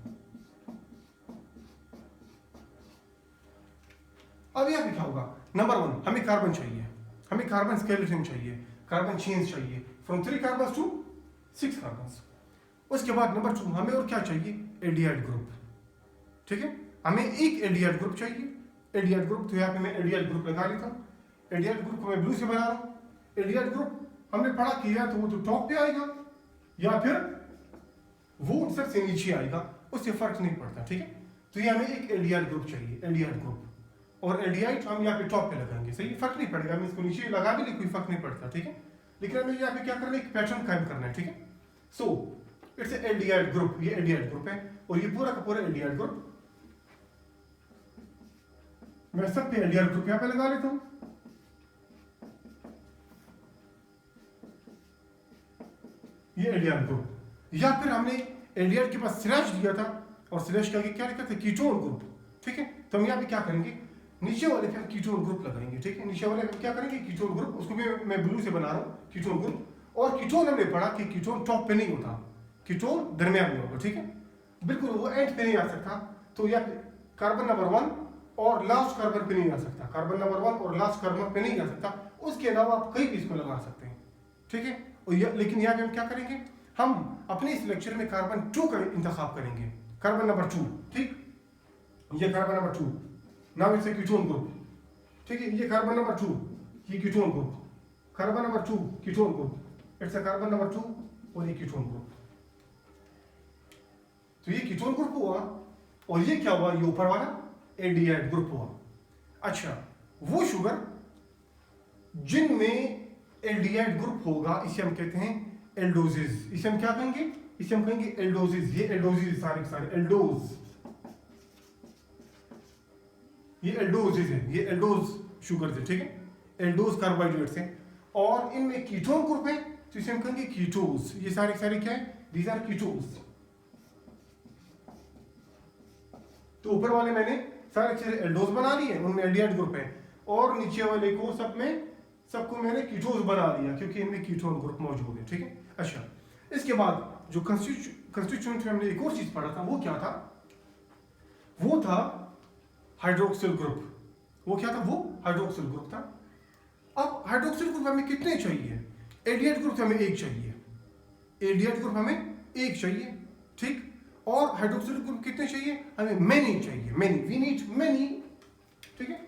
अब यहाँ पे क्या होगा, नंबर 1 हमें कार्बन चाहिए, हमें कार्बन स्केलेटन चाहिए, कार्बन चेन्स चाहिए, फ्रॉम 3 कार्बन टू 6 कार्बन। उसके बाद नंबर 2 हमें और क्या चाहिए, एल्डिहाइड ग्रुप। ठीक है, हमें एक एल्डिहाइड ग्रुप चाहिए, एल्डिहाइड ग्रुप। तो यहाँ पे मैं एल्डिहाइड ग्रुप लगा लेता हूँ, एल्डिहाइड ग्रुप को मैं ब्लू से बना रहा हूँ। एल्डिहाइड ग्रुप हमने पढ़ा किया तो वो तो टॉप पे आएगा या फिर वो सबसे नीचे आएगा, उससे फर्क नहीं पड़ता। ठीक है, तो ये हमें एक एल्डिहाइड ग्रुप चाहिए, एल्डिहाइड ग्रुप, और एल्डिहाइड हम यहाँ पे टॉप पे लगाएंगे। सही, फर्क नहीं पड़ेगा, हमें इसको नीचे लगा भी नहीं, कोई फर्क नहीं पड़ता। ठीक है, लेकिन हमें यहाँ पे क्या करना है, एक पैटर्न कायम करना है। ठीक है, सो इट्स एल्डिहाइड ग्रुप, ये एल्डिहाइड ग्रुप है और ये पूरा का पूरा एल्डिहाइड ग्रुप। मैं सब पे एल्डिहाइड ग्रुप यहाँ पे लगा लेता हूँ। ये एल्डिहाइड ग्रुप, या फिर हमने एल्डिहाइड के पास स्लैश दिया था और स्लैश के आगे क्या लिखा था, कीटोन ग्रुप। ठीक है, तो हम यहाँ पे क्या करेंगे, नीचे वाले पे हम कीटोन ग्रुप लगाएंगे। ठीक है, नीचे वाले पे क्या करेंगे, कीटोन ग्रुप, उसको मैं ब्लू से बना रहा हूँ, कीटोन ग्रुप। और कीटोन हमने पढ़ा कि कीटोन टॉप पे नहीं होता, कीटोन दरमियान में होगा। ठीक है, बिल्कुल वो एंड पे नहीं आ सकता, तो या कार्बन नंबर 1 और लास्ट कार्बन पे नहीं आ सकता, कार्बन नंबर 1 और लास्ट कार्बन पे नहीं आ सकता, उसके अलावा आप कहीं भी इसको लगा सकते हैं। ठीक है, और लेकिन यहाँ पे हम क्या करेंगे, हम अपने इस लेक्चर में कार्बन 2 का इंतखाब करेंगे, कार्बन नंबर 2। ठीक, ये carbon number 2, now it's a ketone group. ठीक है, ये कार्बन नंबर 2, ये ketone group, carbon number 2 ketone group, it's a carbon number 2 और ये कीटोन ग्रुप। तो ये कीटोन ग्रुप हुआ और ये क्या हुआ, ये ऊपर वाला एल्डिहाइड ग्रुप हुआ। अच्छा, वो शुगर जिनमें एल्डिहाइड ग्रुप होगा इसे हम कहते हैं एल्डोजेज। इसे हम क्या कहेंगे, इसे हम कहेंगे एल्डोजेज। ये एल्डोजेज सारे एल्डोज, ये एल्डोजेज है, ये एल्डोज शुगर से, ठीक है, एल्डोज कार्बोहाइड्रेट्स हैं, और इनमें कीटोन ग्रुप है तो इसे हम कहेंगे कीटोज। ये सारे सारे क्या है, दीज आर कीटोज। तो ऊपर वाले मैंने सारे सारे एल्डोज बना लिए, उनमें एल्डिहाइड ग्रुप है, और नीचे वाले को सबको मैंने कीटोज बना दिया क्योंकि इनमें कीटोन ग्रुप मौजूद है, ठीक है। अच्छा, इसके बाद जो कंस्टिट्यूएंट में हमने एक और चीज पढ़ा था, वो क्या था, वो था हाइड्रोक्सिल ग्रुप। वो क्या था, वो हाइड्रोक्सिल ग्रुप था। अब हाइड्रोक्सिल ग्रुप हमें कितने चाहिए, एल्डिहाइड ग्रुप हमें एक चाहिए, एल्डिहाइड ग्रुप हमें एक चाहिए, ठीक, और हाइड्रोक्सिल ग्रुप कितने चाहिए, हमें मेनी चाहिए, मेनी, वी नीड मेनी, ठीक है।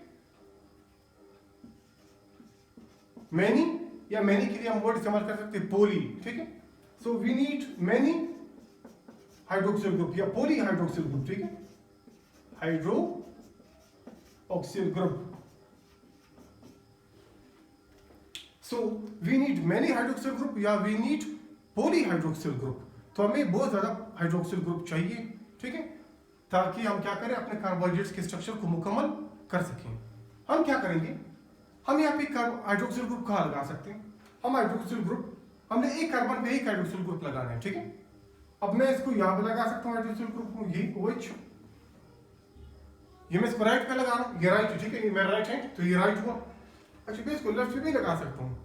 मेनी या मेनी के लिए हम वर्ड इस्तेमाल कर सकते हैं पोली, ठीक है। So we need many hydroxyl group या पोली हाइड्रोक्सिल ग्रुप, ठीक है, hydroxyl group. So we need many hydroxyl group या we need poly hydroxyl group. तो हमें बहुत ज्यादा हाइड्रोक्सिल ग्रुप चाहिए, ठीक है, ताकि हम क्या करें, अपने कार्बोहाइड्रेट्स के स्ट्रक्चर को मुकम्मल कर सकें। हम क्या करेंगे, हम यहाँ पे हाइड्रोक्सिल ग्रुप कहाँ लगा सकते हैं, हम हाइड्रोक्सिल ग्रुप, हमने एक कार्बन पे एक हाइड्रोक्सिल ग्रुप लगाना है, ठीक है। अब मैं इसको यहाँ पे लगा सकता हूँ हाइड्रोक्सिल ग्रुप को, ये OH, ये मैं इसको राइट पे लगा रहा हूँ, ये राइट है, ठीक है, ये मेरा राइट हैंड, तो ये राइट हुआ। अच्छा, मैं इसको लेफ्ट पे भी लगा सकता हूँ,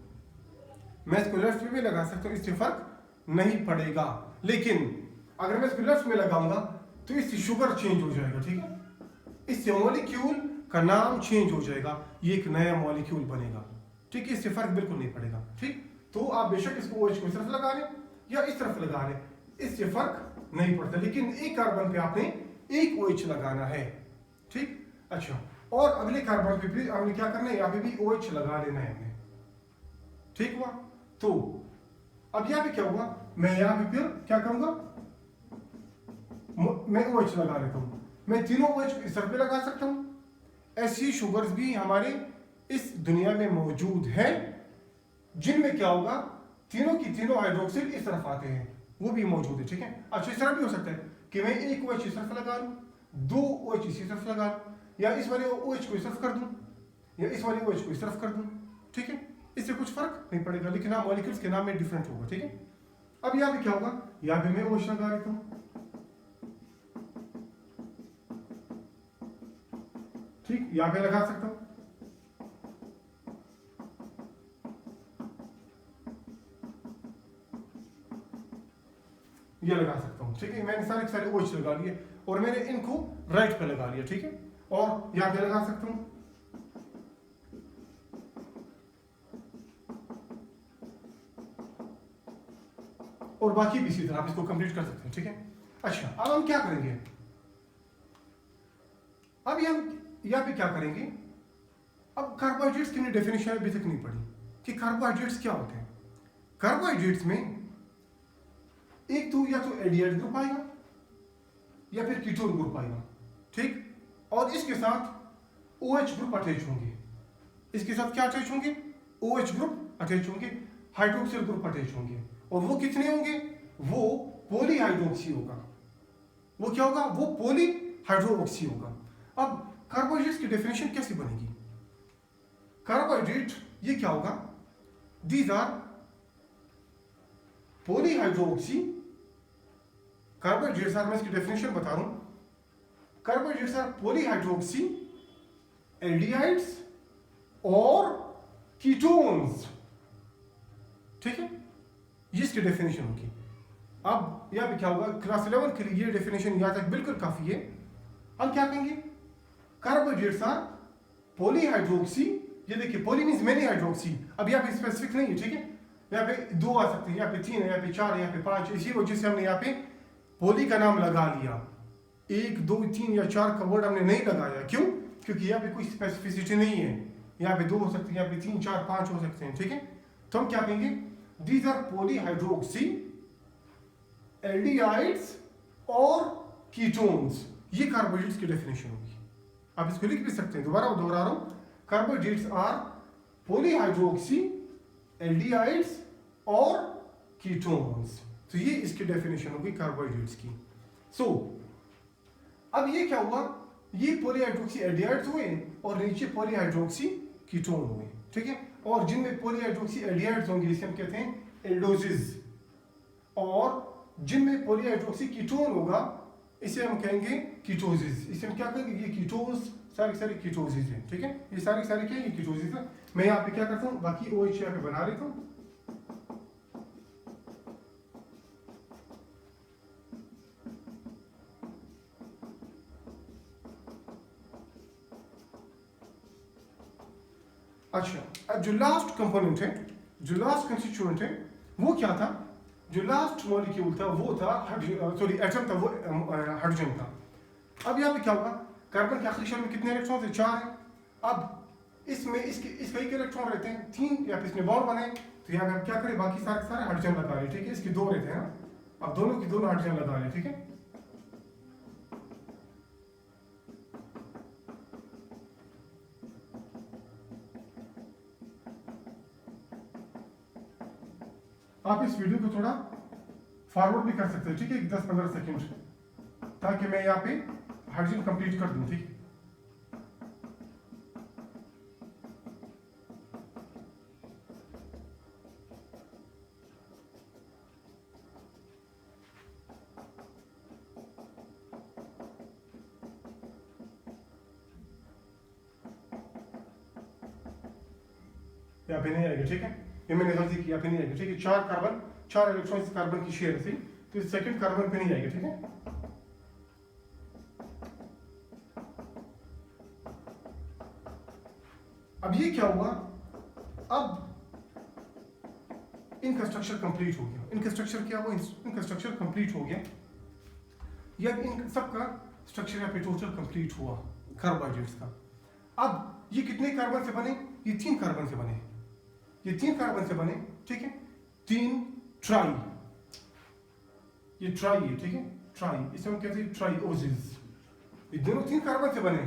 मैं इसको लेफ्ट पे भी लगा सकता हूँ, इससे फर्क नहीं पड़ेगा। लेकिन अगर मैं इसको लेफ्ट में लगाऊंगा तो इससे शुगर चेंज हो जाएगा, ठीक है, इससे मॉलिक्यूल का नाम चेंज हो जाएगा, ये एक नया मॉलिक्यूल बनेगा, ठीक है, इससे फर्क बिल्कुल नहीं पड़ेगा, ठीक। तो आप बेशक इसको OH को इस तरफ लगा लें या इस तरफ लगा लें, इससे फर्क नहीं पड़ता, लेकिन एक कार्बन पे आपने एक OH लगाना है, ठीक। अच्छा, और अगले कार्बन पे फिर हमने क्या करना है, यहाँ पे भी OH लगा लेना है हमें, ठीक हुआ। तो अब यहाँ पे क्या हुआ, मैं यहाँ पे फिर क्या करूंगा, मैं OH लगा लेता हूं, मैं तीनों OH इस तरफ पे लगा सकता हूं। ऐसी शुगर्स भी हमारे इस दुनिया में मौजूद हैं जिनमें क्या होगा, तीनों की तीनों हाइड्रोक्सिल इस तरफ आते हैं, वो भी मौजूद है, ठीक है। अच्छा, इस तरह भी हो सकता है कि मैं एक OH इस तरफ लगा लूं, दो OH इसी तरफ लगा लूं, या इस वाले OH को इस तरफ कर दूं, या इस वाले OH को इस तरफ कर दूं, ठीक है, इससे कुछ फर्क नहीं पड़ेगा, लेकिन हाँ मॉलिक्यूल्स के नाम में डिफरेंट होगा, ठीक है। अब यहाँ पे क्या होगा, यहाँ पे मैं OH लगा देता हूँ, ठीक, यहाँ पे लगा सकता हूँ, ये लगा सकता हूँ, ठीक है। मैंने सारे सारे OH लगा लिए और मैंने इनको राइट पे लगा लिया, ठीक है, और यहाँ पे लगा सकता हूँ, और बाकी भी इसी तरह आप इसको कंप्लीट कर सकते हैं, ठीक है। अच्छा, अब हम क्या करेंगे, अब हम यहाँ पे क्या करेंगे, अब कार्बोहाइड्रेट्स की डेफिनेशन अभी तक नहीं पढ़ी कि कार्बोहाइड्रेट्स क्या होते हैं। कार्बोहाइड्रेट्स में एक तो या तो एल्डिहाइड ग्रुप आएगा या फिर कीटोन ग्रुप आएगा, ठीक, और इसके साथ OH ग्रुप अटैच होंगे, इसके साथ क्या अटैच होंगे, OH ग्रुप अटैच होंगे, हाइड्रोक्सिल ग्रुप अटैच होंगे, और वो कितने होंगे, वो पॉलीहाइड्रोक्सी होगा, वो क्या होगा, वो पॉलीहाइड्रोक्सी होगा। अब कार्बोहाइड्रेट्स की डेफिनेशन कैसे बनेगी, कार्बोहाइड्रेट ये क्या होगा, these are polyhydroxy, carbohydrates are, मैं इसकी डेफिनेशन बता रहा हूं, कार्बोहाइड्रेट्स आर पॉलीहाइड्रोक्सी एल्डिहाइड्स और कीटोन्स, ठीक है, ये इसकी डेफिनेशन होगी। अब यहाँ पे क्या होगा, क्लास 11 के लिए ये डेफिनेशन यहाँ तक बिल्कुल काफी है। हम क्या कहेंगे, कार्बोहाइड्रेट्स आर पॉलीहाइड्रोक्सी, ये देखिए पॉली मींस मेनी हाइड्रोक्सी, अब यहाँ पे स्पेसिफिक नहीं है, ठीक है, यहाँ पे 2 आ सकते हैं, यहाँ पे 3 है, यहाँ पे 4 है, यहाँ पे 5, इसी वजह से हमने यहाँ पे पॉली का नाम लगा लिया, 1 2 3 या 4 का वर्ड हमने नहीं लगाया, क्यों, क्योंकि यहाँ पे कोई स्पेसिफिसिटी नहीं है, यहाँ पे 2 हो सकते हैं, यहाँ पे 3 4 5 हो सकते हैं, ठीक है। तो हम क्या कहेंगे, दीज आर पॉलीहाइड्रोक्सी एल्डिहाइड्स और कीटोन्स, ये कार्बोहाइड्रेट्स की डेफिनेशन होगी। आप इसको लिख भी सकते हैं, दोबारा दोहरा रहा हूं, कार्बोहाइड्रेट्स आर पॉलीहाइड्रोक्सी एल्डिहाइड्स और कीटोन्स, तो ये इसकी डेफिनेशन होगी कार्बोहाइड्रेट्स की। सो अब ये क्या हुआ, ये पॉलीहाइड्रोक्सी एल्डिहाइड्स हुए और नीचे पॉलीहाइड्रोक्सी कीटोन हुए, ठीक है। और जिनमें पॉलीहाइड्रोक्सी एल्डिहाइड्स होंगे इसे हम कहते हैं एल्डोजिस, और जिनमें पॉलीहाइड्रोक्सी कीटोन होगा इसे हम कहेंगे कीटोसिस। इसे हम क्या कहेंगे, ये कीटोस सारी कीटोसिस है, ठीक है। ये सारी क्या है, ये कीटोसिस है। मैं यहाँ पे क्या करता हूँ, बाकी OH यहाँ पे बना लेता हूँ। अच्छा, अब जो लास्ट कंपोनेंट है, जो लास्ट कंस्टिट्यूएंट है वो क्या था, जो लास्ट मॉलिक्यूल था वो था एटम था, वो हाइड्रोजन था। अब यहाँ पे क्या होगा, कार्बन के आखिरी शेल में कितने इलेक्ट्रॉन थे, 4 हैं। अब इसमें इसके एक इलेक्ट्रॉन रहते हैं, 3 या फिर इसमें बॉन्ड बने, तो यहाँ पे हम क्या करें, बाकी सारे हाइड्रोजन लगा लें, ठीक है। इसके 2 रहते हैं ना, अब दोनों की दोनों हाइड्रोजन लगा लें, ठीक है। आप इस वीडियो को थोड़ा फॉरवर्ड भी कर सकते हैं, ठीक है, 10-15 सेकंड, ताकि मैं यहाँ पे हाइड्रोजन कंप्लीट कर दूं, ठीक। यहाँ पे नहीं आएगा, ठीक है। ये मैंने गलती की, यहाँ पे नहीं आएगा, ठीक है। 4 कार्बन, 4 इलेक्ट्रॉन कार्बन की शेयर थी, तो सेकंड कार्बन पे नहीं आएगा, ठीक है। अब ये क्या हुआ, अब इनका स्ट्रक्चर कंप्लीट हो गया। इनका स्ट्रक्चर क्या हुआ, इनका स्ट्रक्चर कंप्लीट हो गया। या इन सबका स्ट्रक्चर यहाँ पे टोटल कंप्लीट हुआ कार्बोहाइड्रेट्स का। अब ये कितने कार्बन से बने, ये 3 कार्बन से बने, ये 3 कार्बन से बने, ठीक है। 3 ट्राई, ये ट्राई है, ठीक है, ट्राई, इसे हम कहते हैं ट्राइओसिस। ये दोनों 3 कार्बन से बने,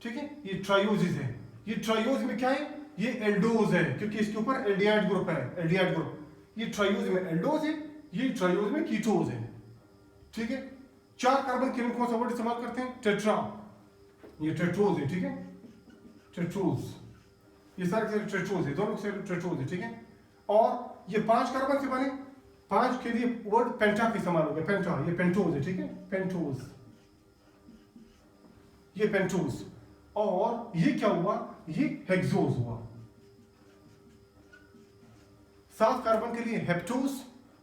ठीक है, ये ट्राइओसिस है। ये ट्राइओज में क्या है, ये एल्डोज है, क्योंकि इसके ऊपर एल्डिहाइड ग्रुप है, एल्डिहाइड ग्रुप। ये ट्राइओज में एल्डोज है, ये ट्राइओज में कीटोज है, ठीक है। 4 कार्बन के लिए कौन सा वर्ड इस्तेमाल करते हैं, टेट्रा, ये टेट्रोज है, ठीक है, टेट्रोज, ये सारे टेट्रोज है, दोनों से टेट्रोज है, ठीक है। और ये 5 कार्बन से बने, 5 के लिए वर्ड पेंटा का इस्तेमाल हो गया, पेंटा, ये पेंटोज है, ठीक है, पेंटोज, ये पेंटोज। और ये क्या हुआ, ये हेक्सोज हुआ। 7 कार्बन के लिए हेप्टोज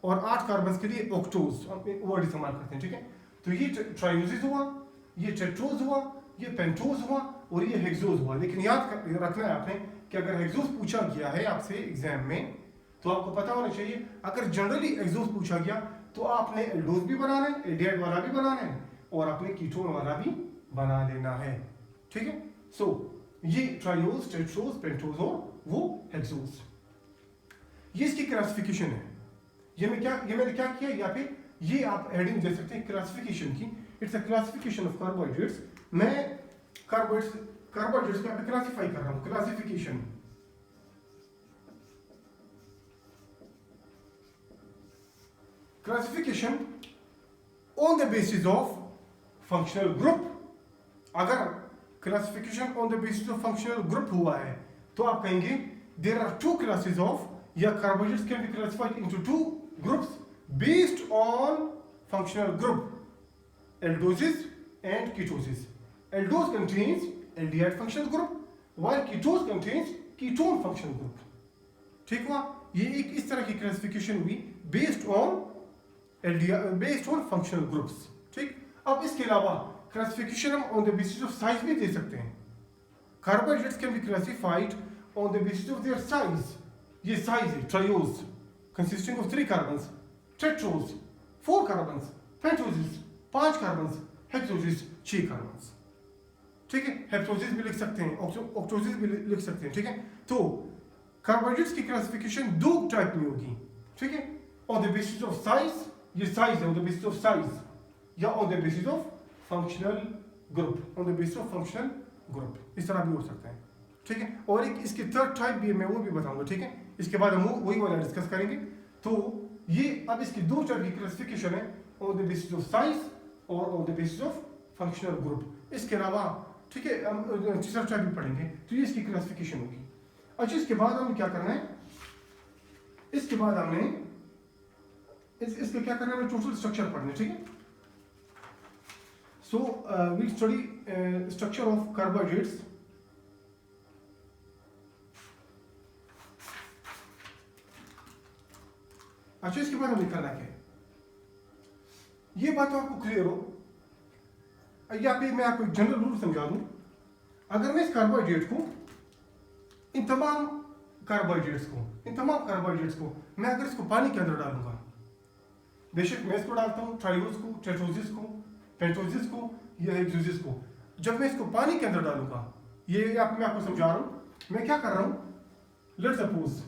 और 8 कार्बन के लिए ऑक्टोज वर्ड इस्तेमाल करते हैं, ठीक है। तो ये ट्राइओसिस हुआ, ये टेट्रोज हुआ, ये पेंटोज हुआ और ये हेक्सोज हुआ। लेकिन याद रखना है आपने कि अगर हेक्सोज पूछा गया है आपसे एग्जाम में, तो आपको पता होना चाहिए, अगर जनरली हेक्सोज पूछा गया तो आपने एल्डोज भी बनाना है, एल्डिहाइड वाला भी बनाना है और आपने कीटोन वाला भी बना लेना है, ठीक है। सो ये ट्राइओज, टेट्रोज, पेंटोज और वो हेक्सोज, ये इसकी क्लासिफिकेशन है। ये मैंने क्या किया, यहाँ पे ये आप हेडिंग दे सकते हैं क्लासिफिकेशन की। It's a classification of carbohydrates. मैं कार्बोहाइड्रेट्स को यहाँ पे क्लासिफाई कर रहा हूँ, classification. Classification on the basis of functional group. अगर classification on the basis of functional group हुआ है तो आप कहेंगे देयर आर 2 क्लासेस ऑफ, या carbohydrates can be classified into 2 groups based on functional group, aldoses and ketosis. Aldose contains aldehyde functional group while ketose contains ketone functional group. ठीक हुआ, ये एक इस तरह की क्लासिफिकेशन हुई based on functional groups, ठीक। अब इसके अलावा क्लासिफिकेशन हम on the basis of size भी दे सकते हैं। Carbohydrates can be classified on the basis of their size. ये size है, triose consisting of 3 carbons, tetrose 4 carbons, pentoses 5 carbons, hexoses 6 carbons, ठीक है। हेप्टोसिस भी लिख सकते हैं, ऑक्टोसिस भी लिख सकते हैं, ठीक है। तो कार्बोहाइड्रेट्स की क्लासिफिकेशन 2 टाइप में होगी, ठीक है। On the basis of size, ये साइज है, on the basis of size, या on the basis of functional group, on the basis of functional group, इस तरह भी हो सकता है, ठीक है। और एक इसकी 3rd टाइप भी है, मैं वो भी बताऊंगा, ठीक है। इसके बाद हम वही वाला डिस्कस करेंगे। तो ये अब इसकी 2 टाइप की क्लासिफिकेशन है, on the basis of size और on the basis of functional group. इसके अलावा ठीक है, हम तीसरा स्टेप भी पढ़ेंगे, तो ये इसकी क्लासिफिकेशन होगी। अच्छा, इसके बाद हमें क्या करना है, इसके बाद हमने इसके क्या करना है, हमें टोटल स्ट्रक्चर पढ़ना है, ठीक है। So we study structure of carbohydrates. अच्छा, इसके बाद हमें करना क्या है, ये बात तो आपको क्लियर हो, या फिर मैं आपको एक जनरल रूल समझा दूं। अगर मैं इस कार्बोहाइड्रेट को, इन तमाम कार्बोहाइड्रेट्स को मैं अगर इसको पानी के अंदर डालूंगा, बेशक मैं इसको डालता हूँ ट्राइओस को, टेट्रोसिस को, पेंटोसिस को या हेक्सोसिस को, जब मैं इसको पानी के अंदर डालूंगा, ये मैं आपको समझा रहा हूँ, मैं क्या कर रहा हूँ, लेट्स सपोज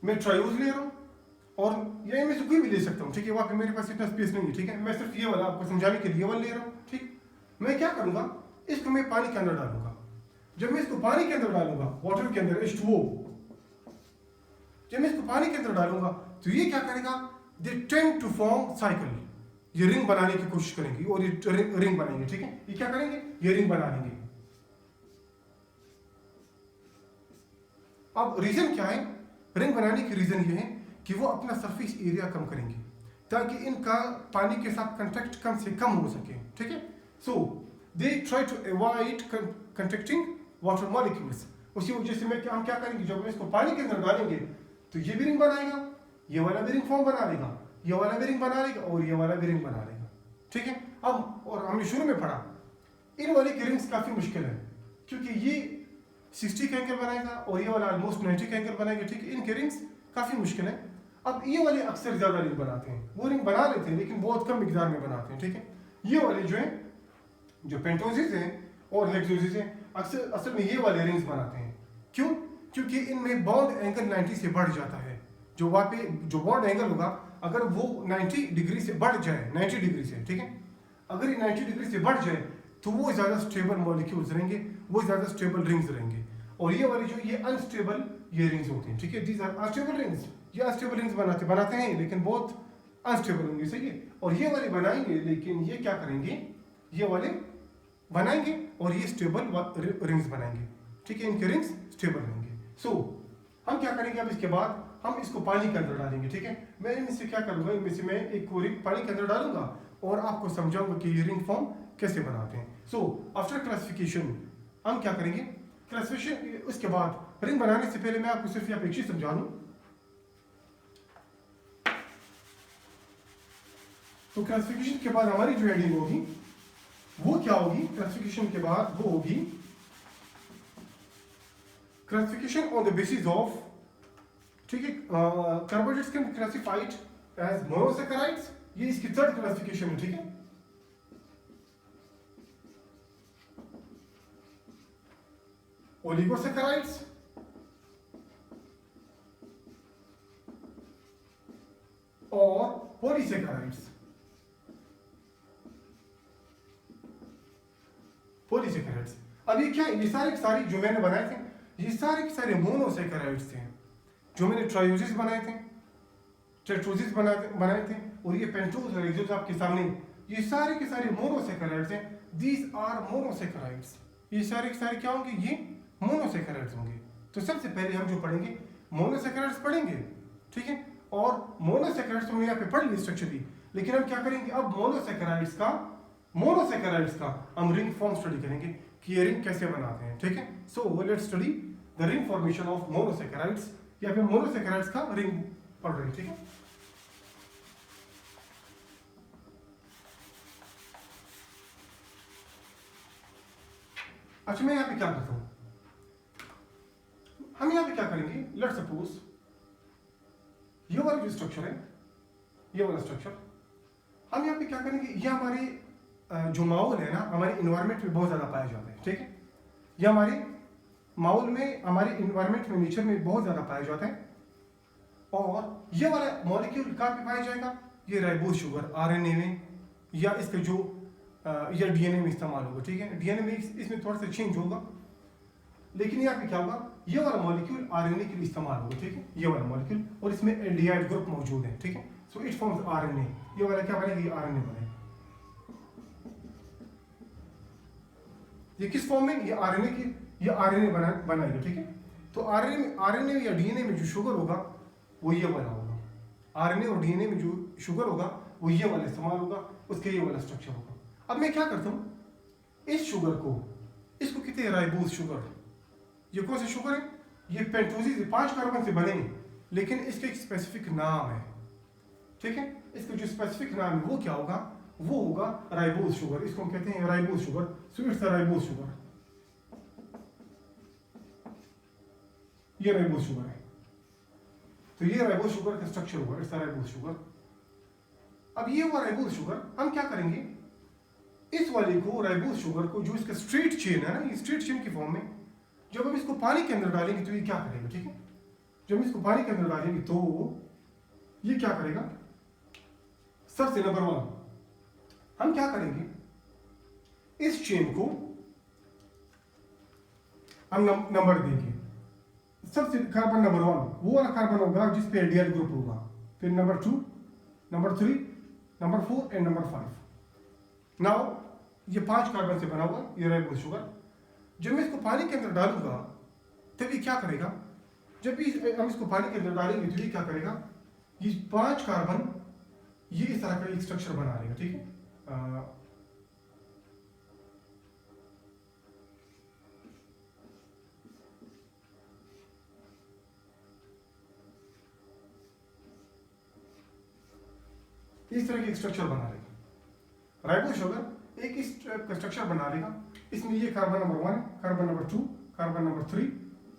मैं ट्राइओस ले रहा हूँ और ये मैं कोई भी ले सकता हूँ, ठीक है, वहाँ पे मेरे पास इतना स्पेस नहीं है, ठीक है, मैं सिर्फ ये वाला आपको समझाने के लिए वाला ले रहा हूँ, ठीक। मैं क्या करूँगा, इसको मैं पानी के अंदर डालूंगा, जब मैं इसको पानी के अंदर डालूंगा, वाटर के अंदर H2O, जब मैं इसको पानी के अंदर डालूंगा तो ये क्या करेगा, they tend to form cycle, ये रिंग बनाने की कोशिश करेंगे और ये रिंग बनाएंगे, ठीक है, ये क्या करेंगे, ये रिंग बना लेंगे। अब रीजन क्या है, रिंग बनाने की रीजन ये है कि वो अपना सरफेस एरिया कम करेंगे ताकि इनका पानी के साथ कंटेक्ट कम से कम हो सके, ठीक है। So they try to avoid contacting water molecules. उसी वजह से हम क्या करेंगे, जब हम इसको पानी के अंदर डालेंगे तो ये भी रिंग बनाएगा, ये वाला भी रिंग फॉर्म बना लेगा, ये वाला भी रिंग बना लेगा और ये वाला भी रिंग बना लेगा, ठीक है। अब और हमने शुरू में पढ़ा, इन वाले की रिंग्स काफी मुश्किल है क्योंकि ये 60 का एंगल बनाएगा और ये वाला ऑलमोस्ट 90 का एंगल बनाएगा, ठीक है, इनके रिंग्स काफी मुश्किल है। अब ये वाले अक्सर ज्यादा रिंग बनाते हैं, वो रिंग बना लेते हैं लेकिन बहुत कम मिकदार में बनाते हैं, ठीक है। ये वाले जो है, जो पेंटोसिस है और हेक्सोसिस है, असल में ये वाले रिंग्स बनाते हैं। क्यों? क्योंकि इनमें बॉन्ड एंगल 90 से बढ़ जाता है, जो वहाँ पे जो बॉन्ड एंगल होगा अगर वो 90 डिग्री से बढ़ जाए, 90 डिग्री से, ठीक है, अगर ये 90 डिग्री से बढ़ जाए तो वो ज़्यादा स्टेबल मॉलिक्यूल्स रहेंगे, वो ज़्यादा स्टेबल रिंग्स रहेंगे। और ये वाली जो ये अनस्टेबल ये रिंग्स होती हैं, ठीक है, दीज आर अनस्टेबल रिंग्स, ये अनस्टेबल रिंग्स बनाते हैं लेकिन बहुत अनस्टेबल होंगे, सही है। और ये वाले बनाएंगे लेकिन ये क्या करेंगे, ये वाले बनाएंगे और ये स्टेबल रिंग्स बनाएंगे, ठीक है, इनके रिंग्स स्टेबल रहेंगे। सो हम क्या करेंगे, अब इसके बाद हम इसको पानी के अंदर डालेंगे, ठीक है। मैं इनमें से क्या करूंगा, इनमें से मैं एक को रिंग पानी के अंदर डालूंगा और आपको समझाऊंगा कि ये रिंग फॉर्म कैसे बनाते हैं। सो आफ्टर क्लासिफिकेशन हम क्या करेंगे, क्लासिफिकेशन उसके बाद रिंग बनाने से पहले मैं आपको सिर्फ यहाँ पे एक चीज समझा दूं। तो क्लासिफिकेशन के बाद हमारी जो हेडिंग होगी वो क्या होगी, क्लासिफिकेशन के बाद वो होगी classification on the basis of, ठीक है, carbohydrates can be classified as monosaccharides, ये इसकी थर्ड क्लासिफिकेशन है, ठीक है। ओलिगोसैकेराइड्स, और पॉलीसैकेराइड्स। पॉलीसैकेराइड्स, अब ये क्या है, ये सारे जो मैंने बनाए थे ये सारे मोनोसैकेराइड्स थे। जो मैंने ट्रायोसिस बनाए थे, टेट्रोसिस बनाए थे और ये पेंटोस और हेक्सोस आपके सामने, ये सारे के सारे मोनोसैकेराइड्स हैं। दीज आर मोनोसैकेराइड्स, ये सारे के सारे क्या होंगे, ये मोनोसैकेराइड्स होंगे। तो सबसे पहले हम जो पढ़ेंगे मोनोसैकेराइड्स पढ़ेंगे, ठीक है। और मोनोसैकेराइड्स हमने यहाँ पे पढ़ ली स्ट्रक्चर दी, लेकिन हम क्या करेंगे, अब मोनोसैकेराइड्स का हम रिंग फॉर्म स्टडी करेंगे कि ये रिंग कैसे बनाते हैं, ठीक है। So let's study the ring formation of monosaccharides, या फिर मोनोसैकेराइड्स का रिंग पढ़ रहे हैं, ठीक है। अच्छा, मैं यहाँ पे क्या करता हूँ, हम यहाँ पे क्या करेंगे, लेट्स सपोज ये वाला जो स्ट्रक्चर है, ये वाला स्ट्रक्चर, हम यहाँ पे क्या करेंगे, ये हमारे जो माहौल है ना, हमारे इन्वायरमेंट में बहुत ज़्यादा पाया जाता है, ठीक है। ये हमारे माहौल में, हमारे इन्वायरमेंट में, नेचर में बहुत ज़्यादा पाया जाता है। और ये वाला मॉलिक्यूल कहाँ पे पाया जाएगा, ये राइबोज शुगर आरएनए में, या इसके जो या डीएनए में इस्तेमाल होगा, ठीक है। डीएनए में इसमें थोड़ा सा चेंज होगा, लेकिन यहाँ पे क्या होगा, ये वाला मॉलिक्यूल आरएनए के लिए इस्तेमाल होगा, ठीक है, ये वाला मॉलिक्यूल, और इसमें एल्डिहाइड ग्रुप मौजूद है, ठीक है। सो इट फॉर्म्स आरएनए, ये वाला क्या बनेगा, ये आरएनए बनेगा। ये किस फॉर्म में, ये आरएनए की, ये आरएनए बनाएगा, ठीक है। तो आरएनए या डीएनए में जो शुगर होगा वो ये वाला होगा, आरएनए और डीएनए में जो शुगर होगा वो ये वाला इस्तेमाल होगा, उसके ये वाला स्ट्रक्चर होगा। अब मैं क्या करता हूँ, इस शुगर को, इसको कहते हैं राइबोज शुगर। ये कौन सा शुगर है, ये पेंटोजीज 5 कार्बन से बने, लेकिन इसका एक स्पेसिफिक नाम है, ठीक है। इसका जो स्पेसिफिक नाम है वो क्या होगा, वो होगा राइबोज शुगर। इसको हम कहते हैं ribose sugar. So it's a ribose sugar, ये राइबोज शुगर है। तो ये राइबोज शुगर का स्ट्रक्चर हुआ, इट्स अ राइबोज शुगर। अब ये हुआ राइबोज शुगर। हम क्या करेंगे, इस वाले को, राइबोज शुगर को, जो इसका स्ट्रेट चेन है ना, ये स्ट्रेट चेन की फॉर्म में, जब हम इसको पानी के अंदर डालेंगे तो ये क्या करेगा, ठीक है। जब हम इसको पानी के अंदर डालेंगे तो ये क्या करेगा, सबसे नंबर 1 हम क्या करेंगे, इस चेन को हम नंबर देंगे। सबसे कार्बन नंबर 1 वो वाला कार्बन होगा जिस पे एल्डिहाइड ग्रुप होगा, फिर number 2, number 3, number 4 and number 5। Now ये 5 कार्बन से बना हुआ ये राइबोज शुगर। जब मैं इसको पानी के अंदर डालूंगा तब ये क्या करेगा, जब भी हम इसको पानी के अंदर डालेंगे तो ये क्या करेगा, ये 5 कार्बन ये इस तरह का एक स्ट्रक्चर बना लेगा, ठीक है। इस तरह की स्ट्रक्चर बना लेगा राइबोज शुगर, एक इस स्ट्रक्चर बना लेगा। इसमें ये carbon number 1, carbon number 2, carbon number 3,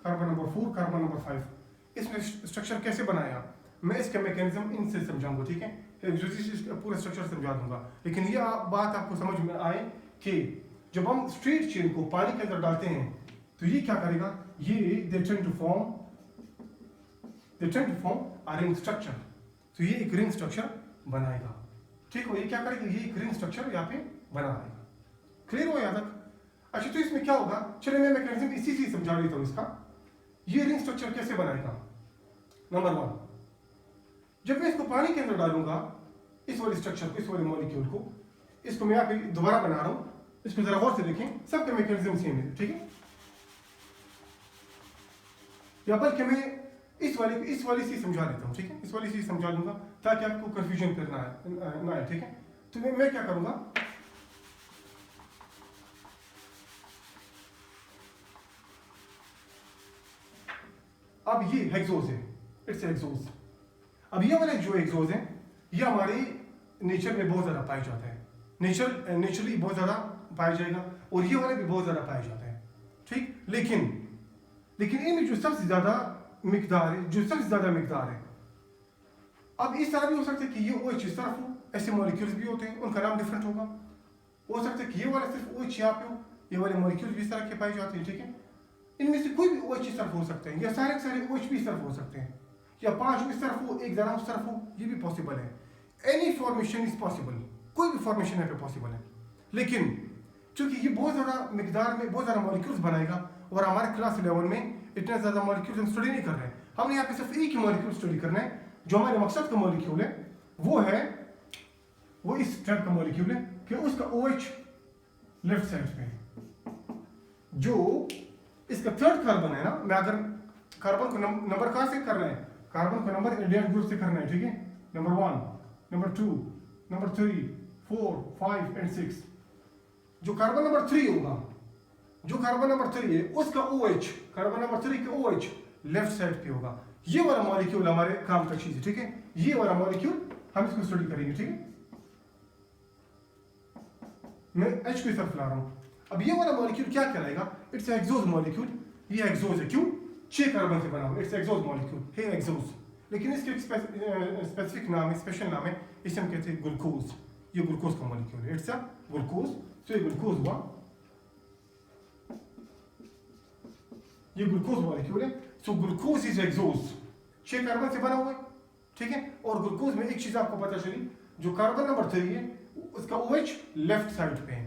carbon number 4, carbon number 5। इसमें स्ट्रक्चर कैसे बनाया, मैं इसका मैकेनिज्म इनसे समझाऊंगा, ठीक है। पूरा स्ट्रक्चर समझा दूंगा, लेकिन ये बात आपको समझ में आए कि जब हम स्ट्रेट चेन को पानी के अंदर डालते हैं तो ये क्या करेगा, ये they tend to form a ring structure. तो ये एक रिंग स्ट्रक्चर बनाएगा, ठीक हो। ये क्या करेगा, ये एक रिंग स्ट्रक्चर यहाँ पे बना देगा। क्लियर हो यहाँ तक? अच्छा, तो इसमें क्या होगा, चलिए मैं मैकेनिज्म इसी से समझा देता हूँ इसका। ये रिंग स्ट्रक्चर कैसे बनाएगा, नंबर 1 जब मैं इसको पानी के अंदर डालूंगा, इस वाले स्ट्रक्चर को, इस वाले मॉलिक्यूल को, इसको मैं यहाँ पे दोबारा बना रहा हूँ, इसको जरा गौर से देखें, सबके मैकेनिज्म सेम है, ठीक है। या बल्कि मैं इस वाले से समझा देता हूँ, ठीक है। इस वाले से समझा दूंगा ताकि आपको कंफ्यूजन करना है ना, ठीक है। तो मैं क्या करूंगा, अब ये हेक्सोज है, इट्स हेक्सोज। अब ये वाले जो हेक्सोज हैं ये हमारे नेचर में बहुत ज़्यादा पाए जाते हैं, नेचुरली बहुत ज़्यादा पाया जाएगा, और ये वाले भी बहुत ज़्यादा पाए जाते हैं, ठीक। लेकिन इनमें जो सबसे ज़्यादा मिकदार है, अब इस तरह भी हो सकता है कि ये OH इस तरफ हो, ऐसे मॉलिक्यूल्स भी होते हैं, उनका नाम डिफरेंट होगा। हो सकता है कि ये वाला सिर्फ OH यहाँ पे हो, ये वाले मॉलिक्यूल्स भी इस तरह के पाए जाते हैं, ठीक है। इनमें से कोई भी OH इस तरफ हो सकते हैं, या सारे OH भी इस तरफ हो सकते हैं, या 5 इस तरफ हो, एक ज़रा उस तरफ हो, ये भी पॉसिबल है। एनी फॉर्मेशन इज पॉसिबल, कोई भी फॉर्मेशन यहाँ पे पॉसिबल है। लेकिन चूंकि ये बहुत ज़्यादा मिकदार में बहुत ज़्यादा मॉलिक्यूल्स बनाएगा, और हमारे क्लास 11 में इतने ज़्यादा मॉलिक्यूल्स हम स्टडी नहीं कर रहे हैं, हमने यहाँ पे सिर्फ एक ही मॉलिक्यूल स्टडी करना है। जो हमारे मकसद का मॉलिक्यूल है वो इस टाइप का मॉलिक्यूल है कि उसका OH लेफ्ट साइड पे है। जो इसका 3rd कार्बन है ना, मैं अगर कार्बन को नंबर कहाँ से करना है, कार्बन को नंबर एल्डिहाइड ग्रुप से करना है, ठीक है। Number 1, number 2, number 3, 4, 5 and 6। जो कार्बन नंबर 3 होगा, जो कार्बन नंबर 3 है उसका OH, कार्बन नंबर 3 का OH लेफ्ट साइड पे होगा। ये वाला मॉलिक्यूल हमारे काम का चीज है, ठीक है। ये वाला मॉलिक्यूल हम इसको स्टडी करेंगे, ठीक है। मैं H को इस तरफ ला रहा हूं। अब ये वाला मॉलिक्यूल क्या कहलाएगा, इट्स एक्सोज मॉलिक्यूल। ये एक्सोज है, क्यों, 6 कार्बन से बना हुआ, इट्स एक्सोज मॉलिक्यूल है, एक्सोज। लेकिन इसके स्पेसिफिक नाम है, स्पेशल नाम है, इसे हम कहते हैं ग्लूकोज। ये ग्लूकोज का मॉलिक्यूल है, इट्स अ ग्लूकोज। तो ये ग्लूकोज हुआ, ये ग्लूकोज मॉलिक्यूल है। सो ग्लूकोज इज एक्सोज, 6 कार्बन से बना हुआ है, ठीक है। और ग्लूकोज में एक चीज आपको पता चली, जो कार्बन नंबर 3 है उसका OH लेफ्ट साइड पे है,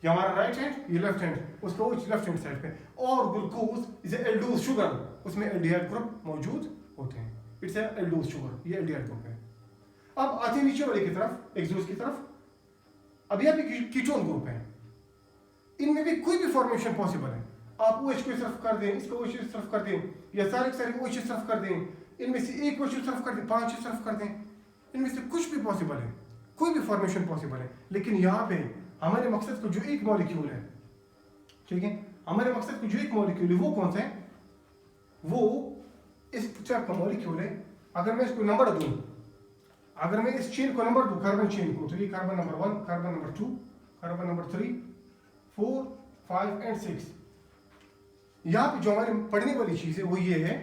ये हमारा राइट हैंड, ये लेफ्ट हैंड, उसका OH लेफ्ट हैंड साइड पे। और ग्लूकोज इज एल्डोज शुगर, उसमें एल्डिहाइड ग्रुप मौजूद होते हैं, इट्स एल्डोज शुगर, ये एल्डिहाइड ग्रुप है। अब आते नीचे वाले की तरफ, एक्सोज की तरफ। अब यहाँ पे कीटोन ग्रुप है, इनमें भी कोई भी फॉर्मेशन पॉसिबल है। आप OH को सिर्फ कर दें, इसको OH सिर्फ कर दें, या सारे के सारे OH सिर्फ कर दें, इनमें से एक OH सिर्फ कर दें, 5 सिर्फ कर दें, इनमें से कुछ भी पॉसिबल है, कोई भी फॉर्मेशन पॉसिबल है। लेकिन यहाँ पे हमारे मकसद को जो एक मॉलिक्यूल है, ठीक है, हमारे मकसद को जो एक मॉलिक्यूल है वो कौन सा है, वो इस टाइप का मॉलिक्यूल है। अगर मैं इसको नंबर दूं, अगर मैं इस चेन को नंबर दूं, कार्बन चेन को, तो ये carbon number 1, carbon number 2, carbon number 3, 4, 5 and 6। यहाँ पे जो हमारे पढ़ने वाली चीज है वो ये है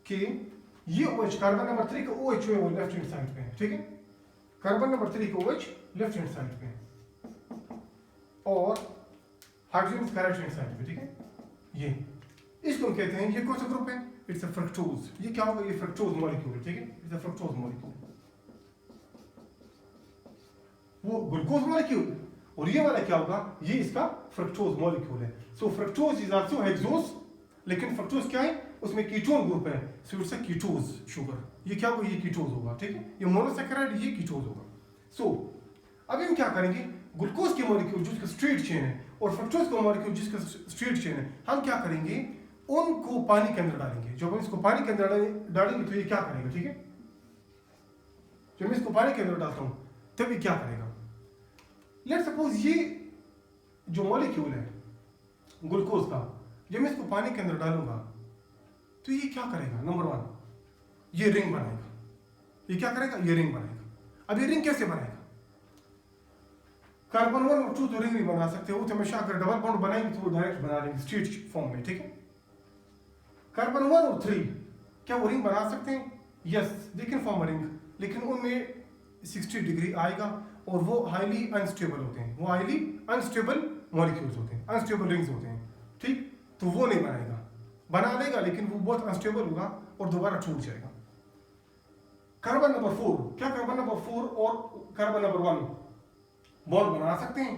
कि ये OH, कार्बन नंबर 3 का OH जो है वो लेफ्ट हैंड साइड पे है, ठीक है, कार्बन नंबर 3 का OH लेफ्ट हैंड साइड पे है और हाइड्रोजन इसका राइट हैंड साइड पे, ठीक है। ये इसको हम कहते हैं, ये कौन सा ग्रुप है, इट्स अ फ्रक्टोज। ये क्या होगा, ये फ्रक्टोज मॉलिक्यूल है, ठीक है, इट्स अ फ्रक्टोज मॉलिक्यूल। वो ग्लूकोज मॉलिक्यूल, और ये वाला क्या होगा, ये इसका फ्रक्टोज मॉलिक्यूल है। सो फ्रक्टोज इज आल्सो हेक्सोज, लेकिन फ्रक्टोज क्या है, उसमें कीटोन ग्रुप है, सो इट्स अ कीटोज शुगर। ये क्या होगा, ये कीटोज होगा, ठीक है, ये मोनोसैकेराइड, ये कीटोज होगा। सो अभी हम क्या करेंगे, ग्लूकोज के मॉलिक्यूल जिसका स्ट्रेट चेन है और फ्रक्टोज का मॉलिक्यूल जिसका स्ट्रेट चेन है, हम क्या करेंगे, उनको पानी के अंदर डालेंगे। जब हम इसको पानी के अंदर डालेंगे तो ये क्या करेगा, ठीक है, जब मैं इसको पानी के अंदर डालता हूं तब ये क्या करेगा। लेट्स सपोज ये जो मॉलिक्यूल है ग्लूकोज का, जब मैं इसको पानी के अंदर डालूंगा तो ये क्या करेगा, नंबर 1 ये रिंग बनाएगा। ये क्या करेगा, ये रिंग बनाएगा। अब ये रिंग कैसे बनाएगा, कार्बन 1 और 2 तो रिंग नहीं बना सकते, वो तो हमेशा अगर डबल बॉन्ड बनाएंगे तो वो डायरेक्ट बना लेंगे स्ट्रेट फॉर्म में, ठीक है। कार्बन 1 और 3 क्या वो रिंग बना सकते हैं, yes they can form a ring, लेकिन उनमें 60 डिग्री आएगा और वो हाईली अनस्टेबल होते हैं, वो हाईली अनस्टेबल मॉलिक्यूल्स होते हैं, अनस्टेबल रिंग्स होते हैं, ठीक, तो वो नहीं बनाएगा, बना लेगा लेकिन वो बहुत अनस्टेबल होगा और दोबारा टूट जाएगा। कार्बन नंबर 4, क्या कार्बन नंबर 4 और कार्बन नंबर 1 बॉन्ड बना सकते हैं,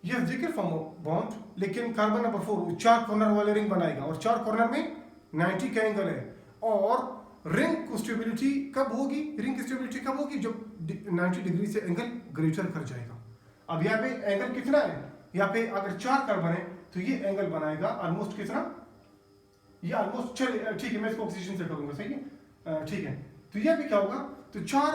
yes they can form bond, लेकिन कार्बन नंबर 4 4 कॉर्नर वाले रिंग बनाएगा और 4 कॉर्नर में 90 का एंगल है, और रिंग को स्टेबिलिटी कब होगी, रिंग की स्टेबिलिटी कब होगी, जब 90 डिग्री से एंगल ग्रेटर कर जाएगा। अब यहाँ पे एंगल कितना है, यहाँ पे अगर 4 कार्बन है तो ये एंगल बनाएगा ऑलमोस्ट कितना, ये ऑलमोस्ट, चलिए ठीक है मैं इसको ऑक्सीजन से करूंगा, सही है, ठीक है। तो ये भी क्या होगा, तो 4